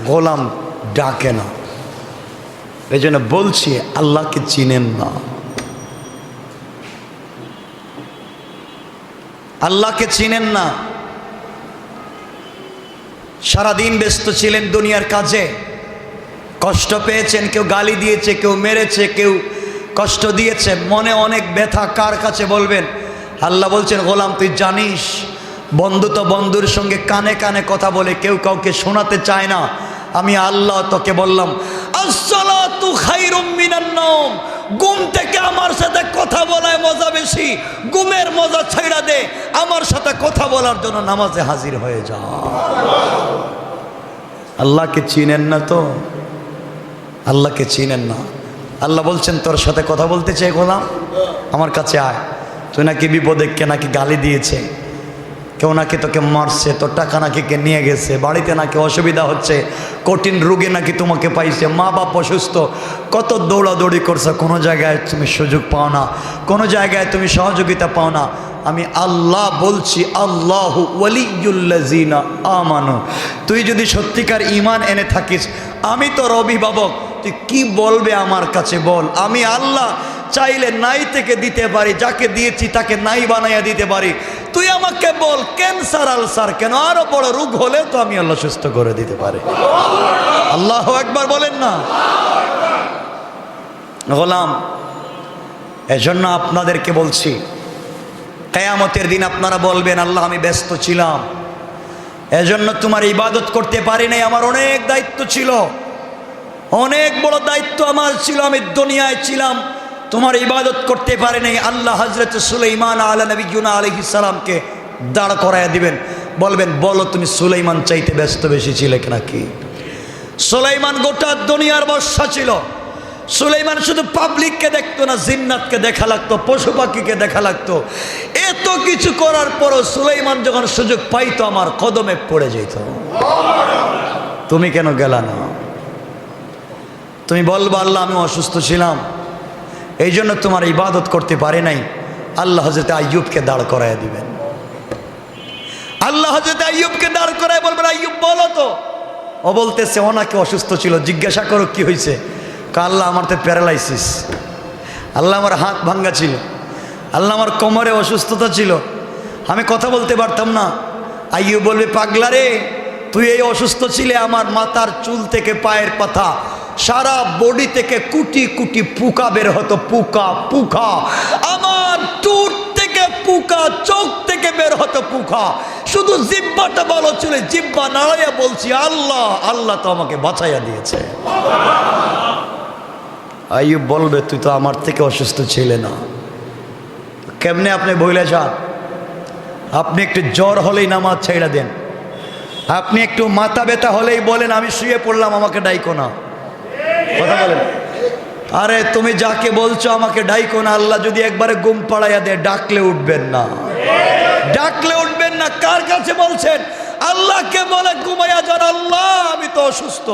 গোলাম ডাকে না। এই জন্য বলছি আল্লাহকে চিনেন না, আল্লাহকে চিনেন না। সারাদিন ব্যস্ত ছিলেন দুনিয়ার কাজে, কষ্ট পেয়েছেন, কেউ গালি দিয়েছে, কেউ মেরেছে, কেউ কষ্ট দিয়েছে, মনে অনেক ব্যথা। কার কাছে বলবেন? আল্লাহ বলছেন গোলাম তুই জানিস, বন্ধু তো বন্ধুর সঙ্গে কানে কানে কথা বলে, কেউ কাউকে শোনাতে চায় না। আমি আল্লাহ তোকে বললাম আসসালাতু খায়রুম মিনান নাওম। ঘুম থেকে আমার সাথে কথা বলায় মজা বেশি, ঘুমের মজা ছাইড়া দে, আমার সাথে কথা বলার জন্য নামাজে হাজির হয়ে যা। আল্লাহকে চিনেন না তো? আল্লাহকে চিনেন না। আল্লাহ বলছেন তোর সাথে কথা বলতে চাই গোলাম, আমার কাছে আয়। তুই নাকি বিপদে, কে নাকি গালি দিয়েছে, কেউ নাকি তোকে মারছে, তোর টাকা নাকি কে নিয়ে গেছে, বাড়িতে নাকি অসুবিধা হচ্ছে, কঠিন রোগে নাকি তোমাকে পাইছে, মা বাপ অসুস্থ, কত দৌড়াদৌড়ি করছো, কোনো জায়গায় তুমি সুযোগ পাও না, কোনো জায়গায় তুমি সহযোগিতা পাও না। আমি আল্লাহ বলছি, আল্লাহু ওয়ালিয়ুল্লাযিনা আমানু। তুই যদি সত্যিকার ঈমান এনে থাকিস, আমি তোর অভিভাবক, তুই কি বলবে আমার কাছে বল। আমি আল্লাহ চাইলে নাই থেকে দিতে পারি, যাকে দিয়েছি তাকে নাই বানাইয়া দিতে পারি। তুই আমাকে বল, ক্যান্সার আলসার কেন, আরো বড় রোগ হলে তো আমি আল্লাহ সুস্থ করে দিতে পারি। আল্লাহু আকবার বলেন না গোলাম। এজন্য আপনাদেরকে বলছি, কিয়ামতের দিন আপনারা বলবেন আল্লাহ আমি ব্যস্ত ছিলাম, এজন্য তোমার ইবাদত করতে পারি নাই। আমার অনেক দায়িত্ব ছিল, অনেক বড় দায়িত্ব আমার ছিল, আমি দুনিয়ায় ছিলাম, তোমার ইবাদত করতে পারি নাই। আল্লাহ হযরত সুলাইমান আলা নবিয়্যিনা আলাইহিস সালামকে দাঁড় করাইয়া দিবেন, বলবেন বলো তুমি সুলাইমান চাইতে ব্যস্ত বেশি ছিলে নাকি? সুলাইমান গোটা দুনিয়ার বর্ষা ছিল। সুলাইমান শুধু পাবলিককে দেখতো না, জিন্নাতকে দেখা লাগতো, পশু পাখিকে দেখা লাগতো। এত কিছু করার পরও সুলাইমান যখন সুযোগ পাইতো আমার কদমে পড়ে যেত। তুমি কেন গেলা না? তুমি বলবা আল্লাহ আমি অসুস্থ ছিলাম, এই জন্য তোমার ইবাদত করতে পারে নাই। আল্লাহ হযরত আইয়ুবকে দাঁড় করাইয়া দিবেন। আল্লাহ হযরত আইয়ুবকে দাঁড় করায় বলবেন আইয়ুব বলো তো। ও বলতেছে ও নাকি অসুস্থ ছিল, জিজ্ঞাসা করো কি হয়েছে। আল্লাহ আমার তো প্যারালাইসিস, আল্লাহ আমার হাত ভাঙ্গা ছিল, আল্লাহ আমার কোমরে অসুস্থতা ছিল, আমি কথা বলতে পারতাম না। আইয়ুব বলবে পাগলা রে, তুই এই অসুস্থ ছিলে, আমার মাথার চুল থেকে পায়ের পাতা সারা বডি থেকে কুটি কুটি পোকা বের হতো, পোকা পোকা, আমার টুট থেকে পোকা, চোখ থেকে বের হতো পোকা, শুধু জিহ্বাটা ভালো ছিল, জিহ্বা নাড়াইয়া বলছি আল্লাহ আল্লাহ তো আমাকে বাঁচাইয়া দিয়েছে। আইয়ুব বলবে তুই তো আমার থেকে অসুস্থ ছিলে না, কেমনে আপনি বইলে যান? আপনি একটু জ্বর হলেই নামাজ ছেড়ে দেন, আপনি একটু মাথা ব্যথা হলেই বলেন আমি শুয়ে পড়লাম আমাকে ডাইকো না। কথা বলেন, আরে তুমি যাকে বলছো আমাকে ডাইকো না, আল্লাহ যদি একবারে ঘুম পাড়াইয়া দেয় ডাকলে উঠবেন না, ডাকলে উঠবেন না। কার কাছে বলছেন? আল্লাহকে বলে ঘুমাইয়া যান, আল্লাহ আমি তো অসুস্থ,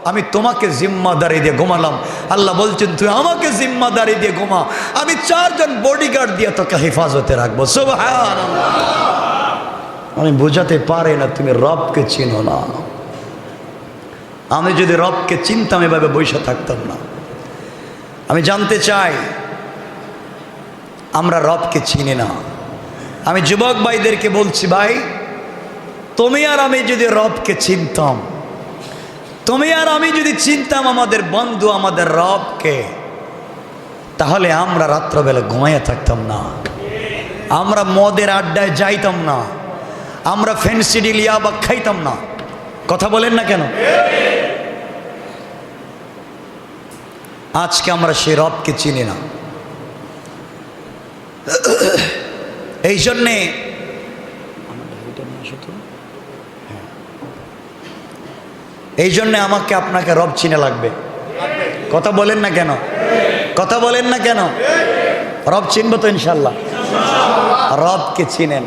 আমি তোমাকে জিম্মাদারি দিয়ে ঘুমালাম। আল্লাহ বলছেন তুই আমাকে জিম্মাদারি দিয়ে ঘুমা, আমি 4 জন বডিগার্ড দিয়ে তোকে হেফাজতে রাখবো। সুবহানাল্লাহ। আমি বোঝাতে পারি না তুমি রবকে চিনো না। আমি যদি রবকে চিনতাম এভাবে বসে থাকতাম না। আমি জানতে চাই আমরা রবকে চিনি না। আমি যুবক ভাইদেরকে বলছি ভাই, তুমি আর আমি যদি রবকে চিনতাম, তুমি আর আমি যদি চিনতাম আমাদের বন্ধু আমাদের রবকে, তাহলে আমরা রাত্রবেলা ঘুমাইয়া থাকতাম না, আমরা মদের আড্ডায় যাইতাম না, আমরা ফেন্সিডিল ইয়াবা খাইতাম না। কথা বলেন না কেন? আজকে আমরা সেই রবকে চিনি না। এই জন্যে আমাকে আপনাকে রব চিনে লাগবে। কথা বলেন না কেন? কথা বলেন না কেন? রব চিনবো তো ইনশাল্লাহ। রবকে চিনেন,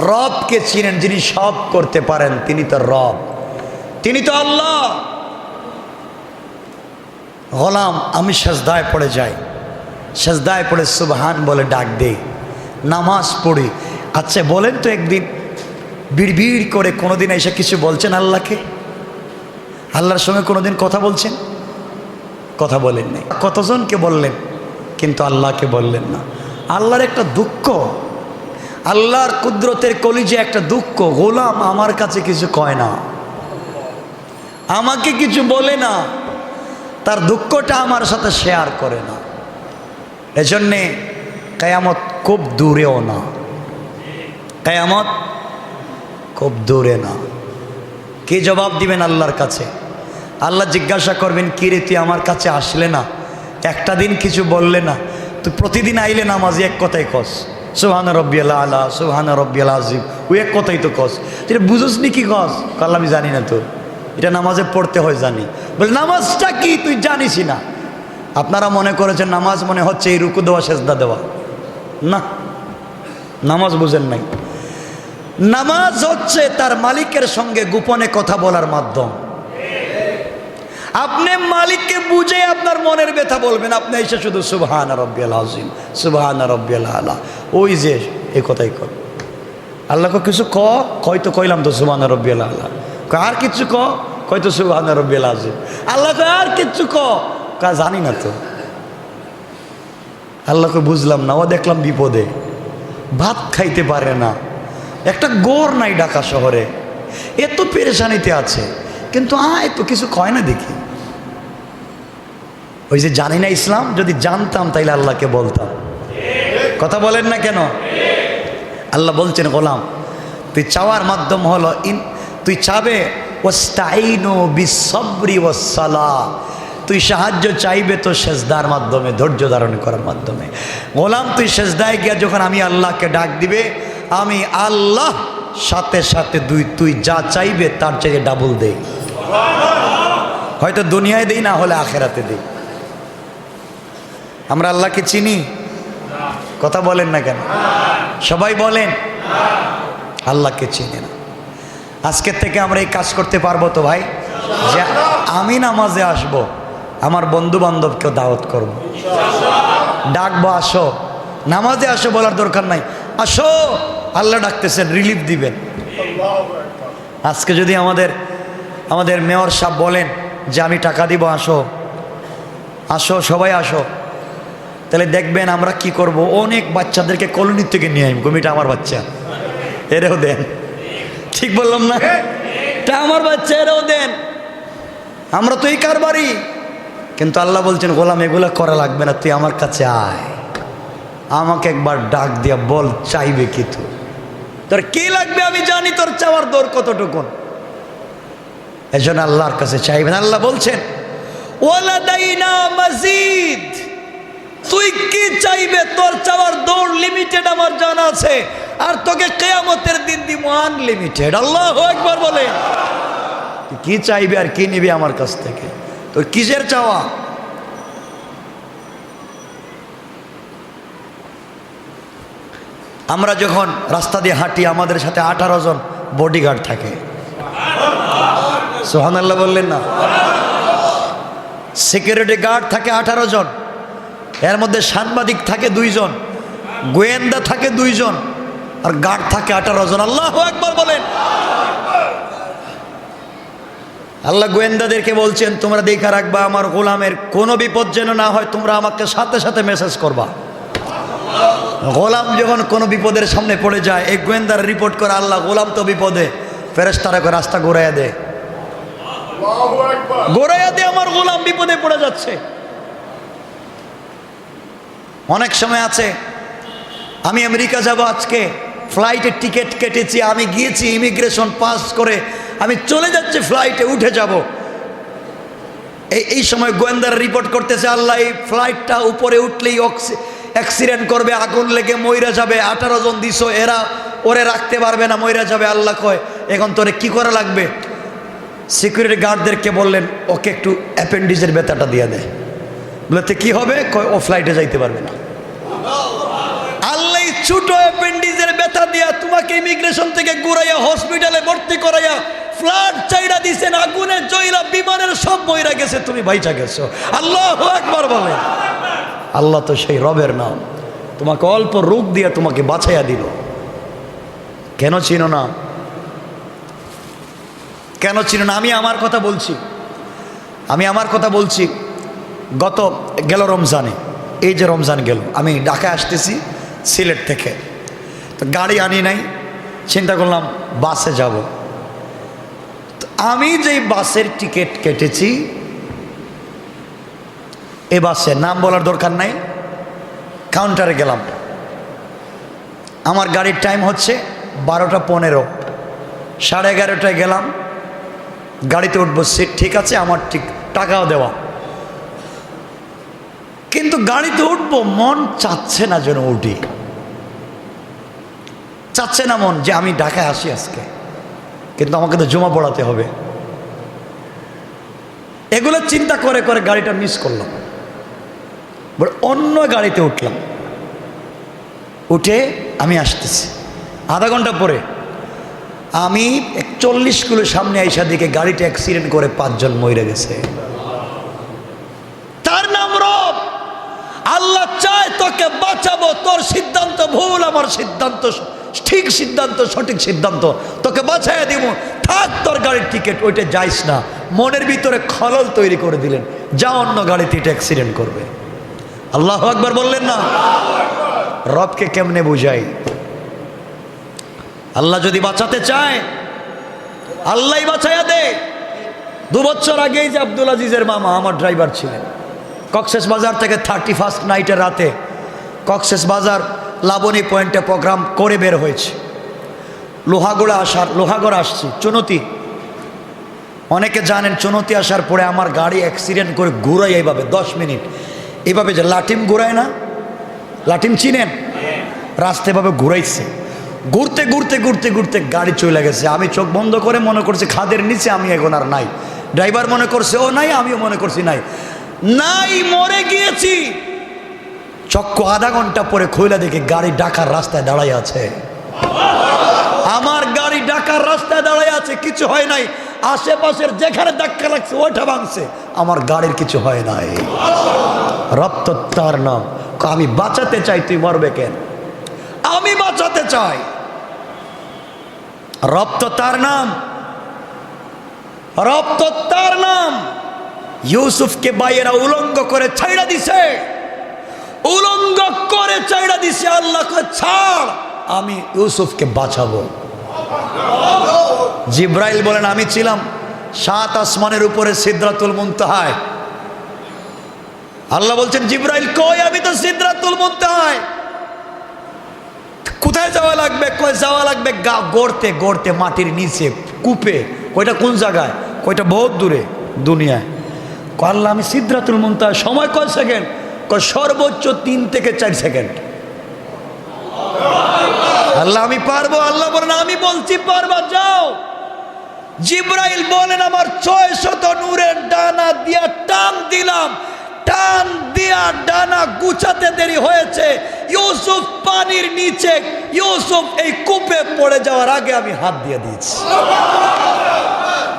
রবকে চিনেন, যিনি সব করতে পারেন তিনি তো রব, তিনি তো আল্লাহ। গোলাম আমি সেজদায় পড়ে যাই, সেজদায় পড়ে সুবহান বলে ডাক দেই, নামাজ পড়ি। আচ্ছা বলেন তো একদিন বিড়বিড় করে কোনোদিন এসে কিছু বলছেন আল্লাহকে? আল্লাহর সঙ্গে কোনোদিন কথা বলছেন? কথা বলেন নাই। কতজনকে বললেন কিন্তু আল্লাহকে বললেন না। আল্লাহর একটা দুঃখ, আল্লাহর কুদরতের কলিজে একটা দুঃখ, গোলাম আমার কাছে কিছু কয় না, আমাকে কিছু বলে না, তার দুঃখটা আমার সাথে শেয়ার করে না। এজন্যে কিয়ামত খুব দূরেও না, কিয়ামত খুব দূরে না। কি জবাব দিবেন আল্লাহর কাছে? আল্লাহ জিজ্ঞাসা করবেন কি রে তুই আমার কাছে আসলে না, একটা দিন কিছু বললে না, তুই প্রতিদিন আইলে নামাজি এক কথাই কস সুবহান রব্বিয়াল আলা সুবহান রব্বিয়াল আজিম, ওই এক কথাই তো কস, তুই বুঝোস নি কি কস? আল্লাহ আমি জানি না, তো এটা নামাজে পড়তে হয় জানি। বলে নামাজটা কি তুই জানিসই না? আপনারা মনে করেছেন নামাজ মনে হচ্ছে এই রুকু দেওয়া সেজদা দেওয়া, না নামাজ বুঝেন নাই? নামাজ হচ্ছে তার মালিকের সঙ্গে গোপনে কথা বলার মাধ্যম। আপনি মালিককে বুঝে আপনার মনের ব্যথা বলবেন, আপনি এসে শুধু সুবহান রাব্বিয়াল আযীম, সুবহান রাব্বিয়াল আলা, ওই যে এই কথাই কর। আল্লাহকে কিছু কয় তো কইলাম তো সুবহান রাব্বিয়াল আলা, আর কিছু কয় তো সুবহান রাব্বিয়াল আযীম। আল্লাহকে আর কিছু জানি না তো। আল্লাহকে বুঝলাম না, ও দেখলাম বিপদে, ভাত খাইতে পারে না, একটা গোড় নাই ঢাকা শহরে, এত পেরেশানিতে আছে, কিন্তু তো কিছু কয় না দেখি। ওই যে জানি না ইসলাম, যদি জানতাম তাইলে আল্লাহকে বলতাম। কথা বলেন না কেন? আল্লাহ বলছেন, গোলাম তুই চাওয়ার মাধ্যম হলো তুই চাবে ওয়াস্তাইনু বিসসবরি ওয়াসসালাহ, তুই সাহায্য চাইবে তো সেজদার মাধ্যমে, ধৈর্য ধারণ করার মাধ্যমে। গোলাম তুই সেজদায় গিয়া যখন আমি আল্লাহকে ডাক দিবে, আমি আল্লাহ সাথে সাথে তুই যা চাইবে তার চাইতে ডাবল দেই। হয়তো দুনিয়ায় দেই, না হলে আখেরাতে দেই। আমরা আল্লাহকে চিনি? কথা বলেন না কেন? সবাই বলেন আল্লাহকে চিনি না। আজকের থেকে আমরা এই কাজ করতে পারবো তো ভাই, যে আমি নামাজে আসব, আমার বন্ধু বান্ধবকেও দাওয়াত করব, ডাকবো আসো নামাজে আসো, বলার দরকার নাই, আসো আল্লাহ ডাকতেছেন, রিলিফ দিবেন। আজকে যদি আমাদের মেয়র সাহেব বলেন যে আমি টাকা দিব, আসো আসো সবাই আসো, তাহলে দেখবেন আমরা কি করব, অনেক বাচ্চাদেরকে কলোনি থেকে নিয়ে আইব, কমিটা আমার বাচ্চা এরেও দেন। ঠিক বললাম না? তা আমার বাচ্চা এরেও দেন, আমরা তো এই কারবারই। কিন্তু আল্লাহ বলছেন, গোলাম এগুলো করা লাগবে না, তুই আমার কাছে আয়, আমাকে একবার ডাক দিয়া বল চাইবে কি, তোর কি লাগবে আমি জানি, তোর চাওয়ার দর কতটুকুন। এজন্য আল্লাহর কাছে চাইবেন। আল্লাহ বলছেন, ওয়ালাদাইনা মাজিদ, তুই কি চাইবে তোর চাওয়ার দৌড় লিমিটেড আমার জানা আছে, আর তোকে কিয়ামতের দিন দিব আনলিমিটেড। আল্লাহু আকবার বলে। তুই কি চাইবে আর কি নিবি আমার কাছ থেকে, তোর কিসের চাওয়া? আমরা যখন রাস্তা দিয়ে হাঁটি, আমাদের সাথে 18 জন বডিগার্ড থাকে। সুবহানাল্লাহ বললেন না? সিকিউরিটি গার্ড থাকে 18 জন, এর মধ্যে সাংবাদিক থাকে 2 জন, গোয়েন্দা থাকে 2 জন, আর গার্ড থাকে 18 জন। আল্লাহু আকবার বলেন। আল্লাহ গোয়েন্দাদেরকে বলছেন, তোমরা দেখা রাখবা আমার গোলামের কোনো বিপদ যেন না হয়, তোমরা আমাকে সাথে সাথে মেসেজ করবা। গোলাম যখন কোনো বিপদের সামনে পড়ে যায়, এই গোয়েন্দার রিপোর্ট করে, আল্লাহ গোলাম তো বিপদে, ফেরেশতারা করে রাস্তা ঘুরাইয়া দে, আমার গোলাম বিপদে পড়ে যাচ্ছে। অনেক সময় আছে, আমি আমেরিকা যাব, আজকে ফ্লাইটের টিকিট কেটেছি, আমি গিয়েছি ইমিগ্রেশন পাস করে, আমি চলে যাচ্ছি, ফ্লাইটে উঠে যাব। এই সময় গোয়েন্দার রিপোর্ট করতেছে, আল্লাহ এই ফ্লাইটটা উপরে উঠলেই অ্যাক্সিডেন্ট করবে, আগুন লেগে মইরা যাবে, 18 জন দিছো, এরা ওরে রাখতে পারবে না, মইরা যাবে। আল্লাহ কয়, এখন তোরে কি করা লাগবে? সিকিউরিটি গার্ডদেরকে বললেন, ওকে একটু অ্যাপেন্ডিক্সের ব্যথাটা দিয়ে দেয়। বলতে কি হবে? কয় ও ফ্লাইটে যাইতে পারবে না। আল্লাহ ছোট অ্যাপেন্ডিক্সের ব্যথা দিয়া তোমাকে ইমিগ্রেশন থেকে ঘুরাইয়া হসপিটালে ভর্তি করাইয়া ফ্লাইট চাইরা দিছেন, আগুনে জয়রা বিমানের সব মইরা গেছে, তুমি বাইচা গেছো। আল্লাহু আকবার বলেন। আল্লাহ তো সেই রবের নাম, তোমাকে অল্প রোগ দিয়া তোমাকে বাঁচাইয়া দিল। কেন চিনো না? কেন চিনো না? আমি আমার কথা বলছি। গেল রমজানে, এই যে রমজান গেল, আমি ঢাকায় আসতেছি সিলেট থেকে, তো গাড়ি আনি নাই, চিন্তা করলাম বাসে যাব। তো আমি যেই বাসের টিকিট কেটেছি, এ বাসের নাম বলার দরকার নাই, কাউন্টারে গেলাম, আমার গাড়ির টাইম হচ্ছে 12:15, 11:30টায় গেলাম, গাড়িতে উঠবো, সিট ঠিক আছে, আমার ঠিক টাকাও দেওয়া, কিন্তু গাড়িতে উঠবো, মন চাচ্ছে না যেন উঠি, চাচ্ছে না মন যে আমি ঢাকায় আসি আজকে, কিন্তু আমাকে তো জমা পড়াতে হবে। এগুলো চিন্তা করে করে গাড়িটা মিস করলাম, অন্য গাড়িতে উঠলাম, উঠে আমি আসতেছি। আধা ঘন্টা পরে আমি 41 কিলো সামনে আইসা দিকে গাড়িটা অ্যাক্সিডেন্ট করে 5 জন মরে গেছে। তার নাম রব। আল্লাহ চায় তোকে বাঁচাবো, তোর সিদ্ধান্ত ভুল, আমার সিদ্ধান্ত ঠিক, সিদ্ধান্ত সঠিক সিদ্ধান্ত, তোকে বাঁচাইয়া দিব। থাক তোর গাড়ির টিকিট, ওইটা যাইস না। মনের ভিতরে খলল তৈরি করে দিলেন, যা অন্য গাড়িতে এটা অ্যাক্সিডেন্ট করবে। আল্লাহু আকবার বললেন না? রবকে কেমনে বুঝাই? আল্লাহ যদি বাঁচাতে চায় আল্লাহই বাঁচাইয়া দে। 2 বছর আগেই যে আব্দুল আজিজের মামা আমার ড্রাইভার ছিলেন, কক্সেস বাজার থেকে 31st নাইটের রাতে কক্সেস বাজার লাবণী পয়েন্টে প্রোগ্রাম করে বের হয়েছে। লোহাগড়া আসছি, চুনতি, অনেকে জানেন চুনতি আসার পরে আমার গাড়ি অ্যাক্সিডেন্ট করে ঘুরাই এইভাবে 10 মিনিট, এইভাবে যে লাটিম ঘুরায় না, লাটিম চিনেন, রাস্তা এভাবে ঘুরাইছে। ঘুরতে ঘুরতে ঘুরতে ঘুরতে গাড়ি চলে গেছে। আমি চোখ বন্ধ করে মনে করছি খাদের নিচে আমি এখন আর নাই। ড্রাইভার মনে করছে ও নাই, আমিও মনে করছি নাই, মরে গিয়েছি। চক্ক আধা ঘন্টা পরে খোলা দেখি গাড়ি ঢাকার রাস্তায় দাঁড়াই আছে। আমার গাড়ি ঢাকার রাস্তায় দাঁড়াই আছে, কিছু হয় নাই। আশেপাশের যেখানে ধাক্কা লাগছে ওইটা ভাঙছে, আমার গাড়ির কিছু হয় নাই। রব তো তার নাম। আমি বাঁচাতে চাই, তুই মরবে কেন? আমি বাঁচাতে চাই। রব তো তার নাম, রব তো তার নাম। ইউসুফকে ভাইয়েরা উলঙ্গ করে ছাইড়া দিছে, উলঙ্গ করে ছাইড়া দিছে। আল্লাহকে ছাড়, আমি ইউসুফকে বাঁচাবো। জিব্রাইল বলেন আমি ছিলাম 7 আসমানের উপরে সিদরাতুল মুনতাহায়। আল্লাহ বলছেন জিব্রাইল কই? আমি তো সিদরাতুল মুনতাহায়। কোথায় যাওয়া লাগবে? কই যাওয়া লাগবে গড়তে গড়তে মাটির নিচে কূপে। কয়টা কোন জায়গায়? কয়টা বহুত দূরে দুনিয়ায়। আল্লাহ আমি সিদরাতুল মুনতাহা। সময় কয় সেকেন্ড? কয় সর্বোচ্চ 3 থেকে 4 সেকেন্ড। আল্লাহ আমি পারবো। আল্লাহ বলেন আমি বলছি পারবা, যাও। জিব্রাইল বলেন আমার 600 নূরের ডানা দিয়া টান দিলাম, টান দিয়া ডানা গুছাতে দেরি হয়েছে। ইউসুফ পানির নিচে, ইউসুফ এই কূপে পড়ে যাওয়ার আগে আমি হাত দিয়ে দিয়েছি।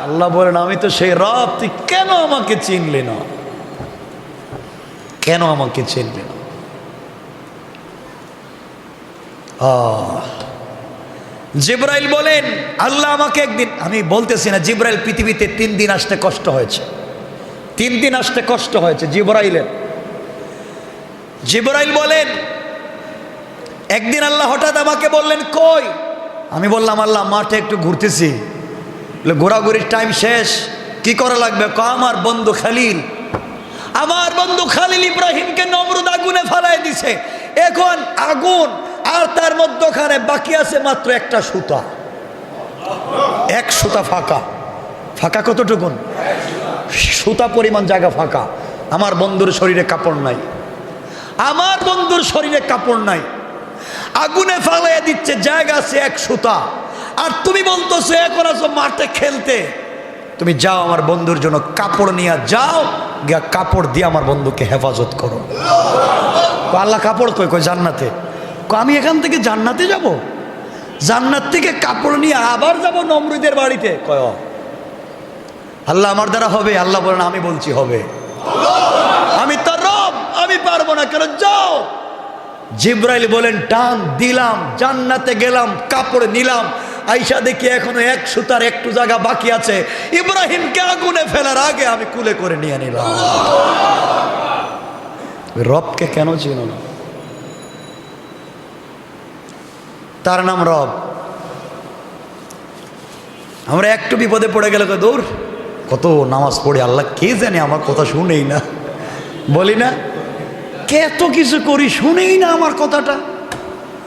আল্লাহ বলেন আমি তো সেই রব, তুই কেন আমাকে চিনলি না? কেন আমাকে চিনলি না? জিব্রাইল বলেন আল্লাহ আমাকে একদিন, আমি বলতেছি না, জিব্রাইল পৃথিবীতে 3 দিন আসতে কষ্ট হয়েছে। 3 দিন আসতে কষ্ট হয়েছে জিব্রাইলের। জিব্রাইল বলেন একদিন আল্লাহ হঠাৎ আমাকে বললেন কই? আমি বললাম আল্লাহ মাঠে একটু ঘুরতেছি। ঘোরাঘুরির টাইম শেষ, কি করা লাগবে? আমার বন্ধু খালিল, আমার বন্ধু খালিল ইব্রাহিমকে নমরুদ আগুনে ফালাই দিছে। এখন আগুন আর তার মধ্যখানে বাকি আছে মাত্র একটা সুতা, এক সুতা ফাঁকা। ফাঁকা কতটুকুন? সুতা পরিমাণ জায়গা ফাঁকা। আমার বন্ধুর শরীরে কাপড় নাই, আমার বন্ধুর শরীরে কাপড় নাই। আগুনে ফালাইয়া দিচ্ছে, জায়গা আছে এক সুতা। আর তুমি বলতেছো এখন আছো মাঠে খেলতে। তুমি যাও আমার বন্ধুর জন্য কাপড় নিয়ে যাও, গিয়া কাপড় দিয়ে আমার বন্ধুকে হেফাজত করো। আল্লাহ কাপড় কই? কই জান্নাতে। আমি এখান থেকে জান্নাতে যাব? জান্নাত থেকে কাপড় নিয়ে আবার যাব নমরুদের বাড়িতে? কয় আল্লাহ আমার দ্বারা হবে? আল্লাহ বলেন আমি বলছি হবে। আমি তো রব, আমি পারবো না কেন? যাও। জিব্রাইল বলেন টান দিলাম, জান্নাতে গেলাম, কাপড় নিলাম। আইসা দেখি এখনো এক সুতার একটু জায়গা বাকি আছে। ইব্রাহিমকে আগুনে ফেলার আগে আমি কুলে করে নিয়ে নিলাম। রবকে কেন চিনো না? তার নাম রব। আমরা একটু বিপদে পড়ে গেলে তো দূর, কত নামাজ পড়ে আল্লাহ কে জানে আমার কথা শুনেই না, বলি না কে এত কিছু করি শুনেই না আমার কথাটা।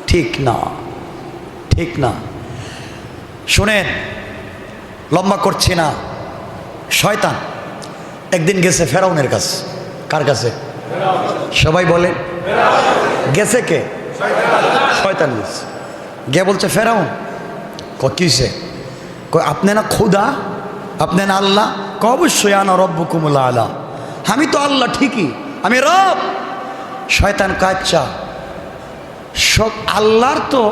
ঠিক না, ঠিক না। শুনেন, লম্বা করছি না। শয়তান একদিন গেছে ফেরাউনের কাছে। কার কাছে? সবাই বলে গেছে কে? শয়তান গেছে। গে বলছে ফেরাউন কিসে? আপনি না খুদা, আপনি না আল্লাহ? অবশ্যই আনা রব্বুকুমুল আলা, আমি তো আল্লাহ ঠিকই, আমি রব। শয়তান আচ্ছা সব আল্লাহর তো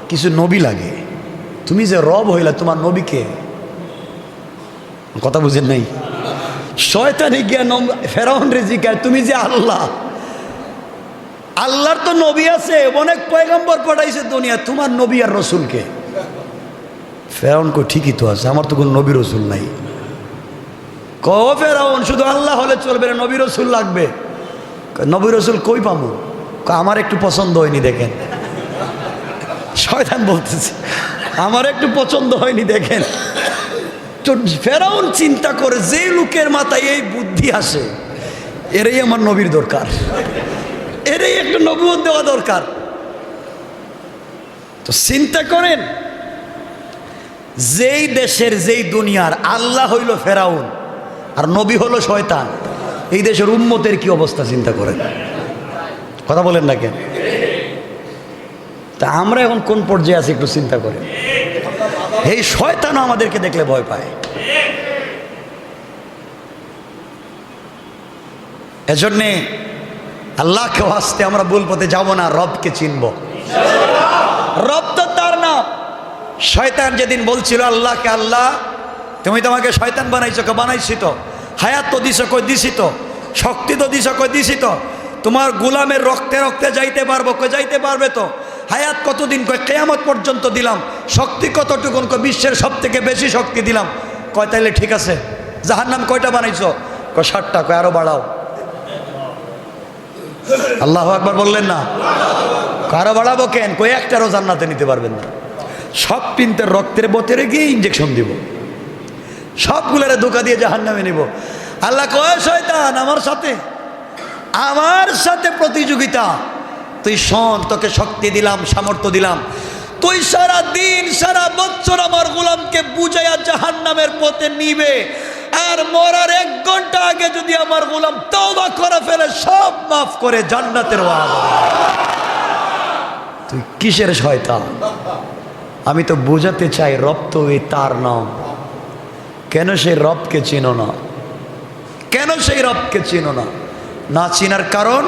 কিছু নবী লাগে। তুমি যে রব হইলা, তোমার নবীকে কথা বুঝেন নাই? শয়তানি গিয়া ফেরাউন রে জিজ্ঞাসা, তুমি যে আল্লাহ, আল্লাহর তো নবী আছে, অনেক পয়গম্বর পাঠাইছে দুনিয়া, তোমার নবী আর রসুলকে? ফেরাউন কো ঠিকই তো আছে, আমার তো কোনো নবী রসুল নাই। ফেরাউন শুধু আল্লাহ হলে চলবে না, নবী রসুল লাগবে। নবী রসুল কই পাবো? আমার একটু পছন্দ হয়নি দেখেন। শয়তান বলতেছে আমার একটু পছন্দ হয়নি দেখেন। তো ফেরাউন চিন্তা করে, যে লোকের মাথায় এই বুদ্ধি আসে, এরাই আমার নবীর দরকার, এরাই একটু নবুয়ত দেওয়া দরকার। তো চিন্তা করেন, যেই দেশের যেই দুনিয়ার আল্লাহ হইল ফেরাউন আর নবী হলো শয়তান, এই দেশের উম্মতের কি অবস্থা চিন্তা করেন। কথা বলেন না কেন? তা আমরা এখন কোন পর্যায়ে আছি একটু চিন্তা করেন। এই শয়তানও আমাদেরকে দেখলে ভয় পায়। এজন্যে আল্লাহকে আসতে আমরা ভুল পথে যাব না, রবকে চিনব। রব তো তার নাম। শয়তান যেদিন বলছিল আল্লাহকে, আল্লাহ তুমি তোমাকে শয়তান বানাইছো, কে বানাইছি তো, হায়াত তো দিছ, কই দিছি তো, শক্তি তো দিছ, কই দিছি তো, তোমার গোলামের রক্তে রক্তে যাইতে পারবো, কই যাইতে পারবে তো, হায়াত কতদিন, কয় কিয়ামত পর্যন্ত দিলাম, শক্তি কতটুকুন, কয় বিশ্বের সব থেকে বেশি শক্তি দিলাম, কয় তাইলে ঠিক আছে। জাহান্নাম কয়টা বানাইছো, কয় 60টা, কয় আরো বাড়াও। আল্লাহু আকবার বললেন না? আরো বাড়াবো কেন, কই একটারও জান্নাতে নিতে পারবেন না। সব পিন্তের রক্তের বোতলে গিয়ে ইঞ্জেকশন দিব, সবগুলোরে ধোকা দিয়ে জাহান্নামে নিব। আল্লাহ কয় শয়তান আমার সাথে প্রতিযোগিতা, তুই শোন, তোকে শক্তি দিলাম, সামর্থ্য দিলাম, তুই সারা দিন সারা বছর আমার গোলামকে বুঝাইয়া জাহান্নামের পথে নিবে, আর মরার 1 ঘন্টা আগে যদি আমার গোলাম তওবা করে ফেলে, সব মাফ করে জান্নাতের ওয়াদা। তুই কিসের শয়তান? আমি তো বোঝাতে চাই, রব তো এই তার নাম। কেন সেই রবকে চিনো না? কেন সেই রবকে চিনো না? না চিনার কারণ,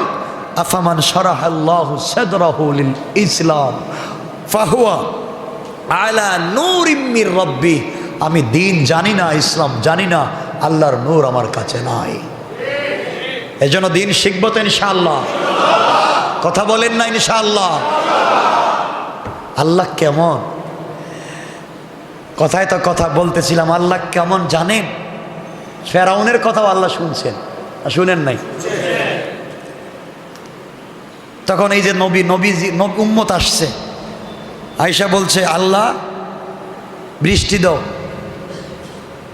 আফামান শারাহাল্লাহু সাদরাহু লিল ইসলাম ফাহুয়া আলা নূরিম মির রাব্বি। আমি দিন জানি না, ইসলাম জানি না, আল্লাহর নূর আমার কাছে নাই। এজন্য দিন শিখব তো ইনশাআল্লাহ। কথা বলেন না ইনশাআল্লাহ? আল্লাহ কেমন? কথায় তো কথা বলতেছিলাম, আল্লাহ কেমন জানেন? ফেরাউনের কথাও আল্লাহ শুনছেন, শুনেন নাই? তখন এই যে নবীজি উম্মত আসছে, আয়েশা বলছে আল্লাহ বৃষ্টি দাও।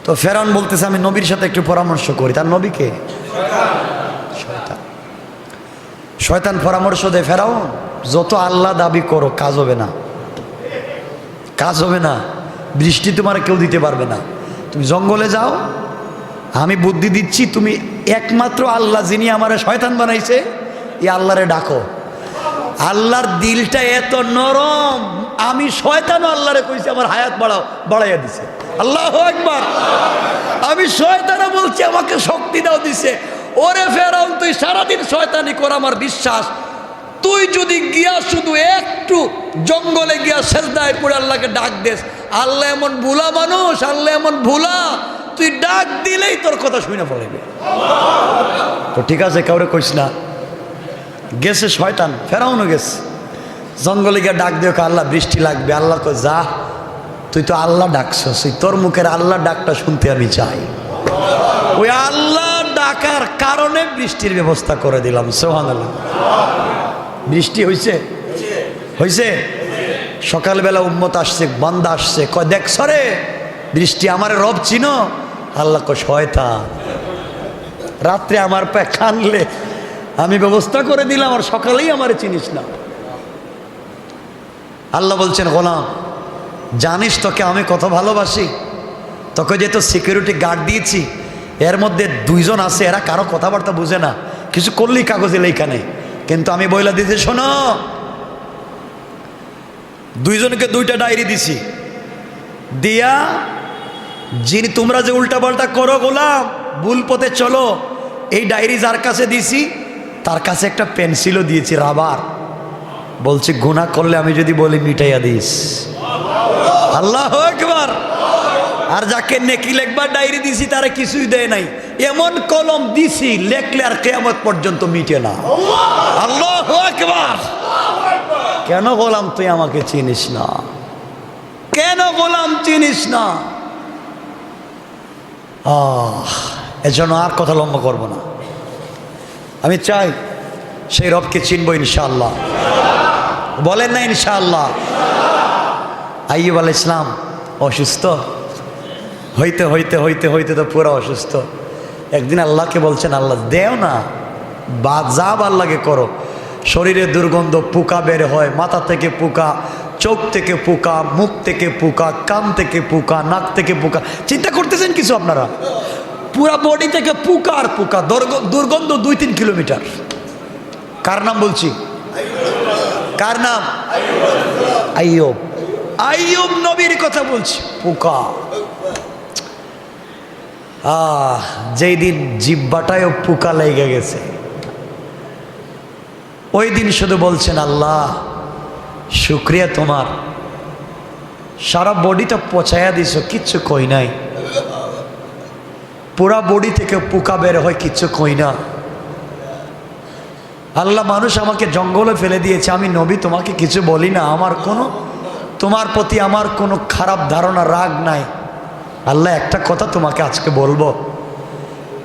তো ফেরাউন বলতেছে আমি নবীর সাথে একটু পরামর্শ করি। তার নবীকে শয়তান, শয়তান পরামর্শ দেয়, ফেরাউন যত আল্লাহ দাবি করো কাজ হবে না, কাজ হবে না, বৃষ্টি তোমার কেউ দিতে পারবে না। তুমি জঙ্গলে যাও, আমি বুদ্ধি দিচ্ছি, তুমি একমাত্র আল্লাহ যিনি আমার শয়তান বানাইছে, এই আল্লাহরে ডাকো। আল্লাহর দিলটা এত নরম, আমি শয়তানও আল্লাহরে কইছি আমার হায়াত বাড়াইয়া দিছে। আল্লাহু আকবার। আমি শয়তানও বলছি আমাকে শক্তি দাও দিছে। ওরে ফেরাউন, তুই সারাদিন শয়তানি কর, আমার বিশ্বাস তুই যদি গিয়া শুধু একটু জঙ্গলে গিয়া সেজদায় পড়ে আল্লাহকে ডাক দেস, আল্লাহ এমন ভুলা মানুষ, আল্লাহ এমন ভুলা, তুই ডাক দিলেই তোর কথা শুনে পড়বে। তো ঠিক আছে, কাউরে কইস না। গেছে শয়তান, ফেরাউনও গেছে জঙ্গলে গিয়ে ডাক দিও, আল্লাহ বৃষ্টি লাগবে। আল্লাহ কই যা, তুই তো আল্লাহ ডাকছস, তোর মুখের আল্লাহ ডাকটা শুনতে আমি চাই। ওই আল্লাহ ডাকার কারণে বৃষ্টির ব্যবস্থা করে দিলাম। সুবহানাল্লাহ। বৃষ্টি হয়েছে, হয়েছে। সকালবেলা উম্মত আসছে, বান্দা আসছে, কয় দেখছ রে বৃষ্টি, আমার রব চিনো? আল্লাহ কয় শয়তান, রাত্রে আমার পায়ে কানলে আমি ব্যবস্থা করে দিলাম, আর সকালেই আমার চিনিস না। আল্লাহ বলছেন গোলাম, জানিস তোকে আমি কত ভালোবাসি, তোকে যেহেতু সিকিউরিটি গার্ড দিয়েছি, এর মধ্যে 2 জন আছে, এরা কারো কথাবার্তা বুঝে না, কিছু করলেই কাগজে লেখা নেই, কিন্তু আমি বইলা দিয়েছি, শোনো 2 জনকে 2টা ডায়েরি দিছি, দিয়া যিনি তোমরা যে উল্টাপাল্টা করো গোলাম, ভুল পথে চলো, এই ডায়েরি যার কাছে দিছি তার কাছে একটা পেন্সিলও দিয়েছি, রাবার। বলছি গুনাহ করলে আমি যদি বলি মিটাইয়া দিস। আল্লাহু আকবার। আর যাকে নেকি লেখবার ডায়েরি দিছি তারা কিছুই দেয় নাই, এমন কলম দিছি লেখলে আর কিয়ামত পর্যন্ত মিটে না। আল্লাহু আকবার। কেন গোলাম তুই আমাকে চিনিস না? কেন গোলাম চিনিস না? এজন্য আর কথা লম্বা করব না। আমি চাই সেই রবকে চিনবো ইনশাআল্লাহ। বলেন না ইনশাআল্লাহ। আইয়ুব আলাইহিস সালাম অসুস্থ হইতে হইতে হইতে হইতে তো পুরো অসুস্থ। একদিন আল্লাহকে বলছেন, আল্লাহ দেও না, বা যা আল্লাহকে করো। শরীরে দুর্গন্ধ, পোকা বের হয়, মাথা থেকে পোকা, চোখ থেকে পোকা, মুখ থেকে পোকা, কান থেকে পোকা, নাক থেকে পোকা। চিন্তা করতেছেন কিছু আপনারা? পুরা বডি থেকে পোকা আর পোকা, দুর্গন্ধ 2-3 কিলোমিটার। কার নাম বলছি? কার নাম? আইয়ুব। আইয়ুব নবীর কথা বলছি। পোকা। যেই দিন জিহ্বাটায়ও পোকা লেগে গেছে, ওই দিন শুধু বলছেন, আল্লাহ শুকরিয়া তোমার, সারা বডিটা পচাইয়া দিছ, কিচ্ছু কই নাই। পুরা বডি থেকে পোকা বের হয়, কিচ্ছু কই না। আল্লাহ মানুষ আমাকে জঙ্গলে ফেলে দিয়েছে, আমি নবী তোমাকে কিছু বলি না, আমার কোনো তোমার প্রতি আমার কোনো খারাপ ধারণা, রাগ নাই। আল্লাহ একটা কথা তোমাকে আজকে বলবো,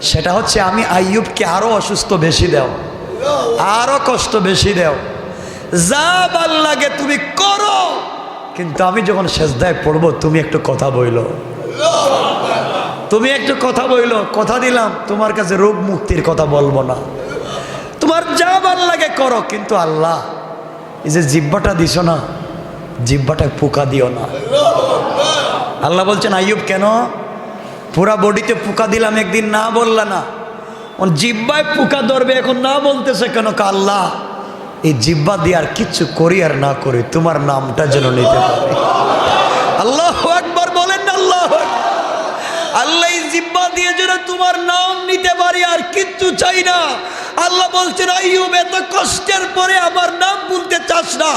সেটা হচ্ছে আমি আইয়ুবকে আরো অসুস্থ বেশি দাও, আরো কষ্ট বেশি দাও, যা ভাল লাগে তুমি করো, কিন্তু আমি যখন সেজদায় পড়বো তুমি একটু কথা বইলো, তুমি একটু কথা বইলো। কথা দিলাম তোমার কাছে রোগ মুক্তির কথা বলবো না, তোমার যা ভাল লাগে করো, কিন্তু আল্লাহ এই যে জিহ্বাটা দিছো না, জিহ্বাটায় পোকা দিও না। আল্লাহ বলছেন, আইয়ুব কেন পুরা বডিতে পোকা দিলাম, একদিন না বললা না, জিহ্বায় পোকা ধরবে, এখন না বলতেছে কেন? আল্লাহ এই জিহ্বা দিয়ে আর কিচ্ছু করি আর না করি, তোমার নামটা যেন নিতে পারে। আল্লাহু আকবার বলেন না? আল্লাহু আকবার। আল্লাহ এই জিহ্বা দিয়ে যেন তোমার নাম নিতে পারি, আর কিচ্ছু চাই না। আল্লাহ বলছেন, আইয়ুব এত কষ্টের পরে আমার নাম বলতে চাস না,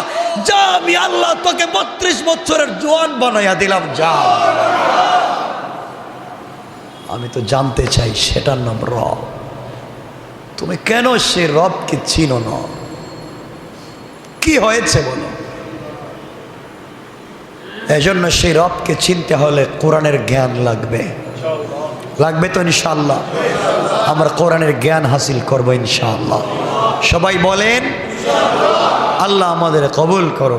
যা আমি আল্লাহ তোকে 32 বছরের জওয়ান বানাইয়া দিলাম, যা। আমি তো জানতে চাই সেটার নাম রব। তুমি কেন সে রবকে চিনো না? কি হয়েছে বলো? এজন্য সেই রবকে চিনতে হলে কোরআনের জ্ঞান লাগবে, লাগবে তো ইনশাআল্লাহ। আমরা কোরআনের জ্ঞান হাসিল করবো ইনশাআল্লাহ। সবাই বলেন আল্লাহ আমাদের কবুল করো।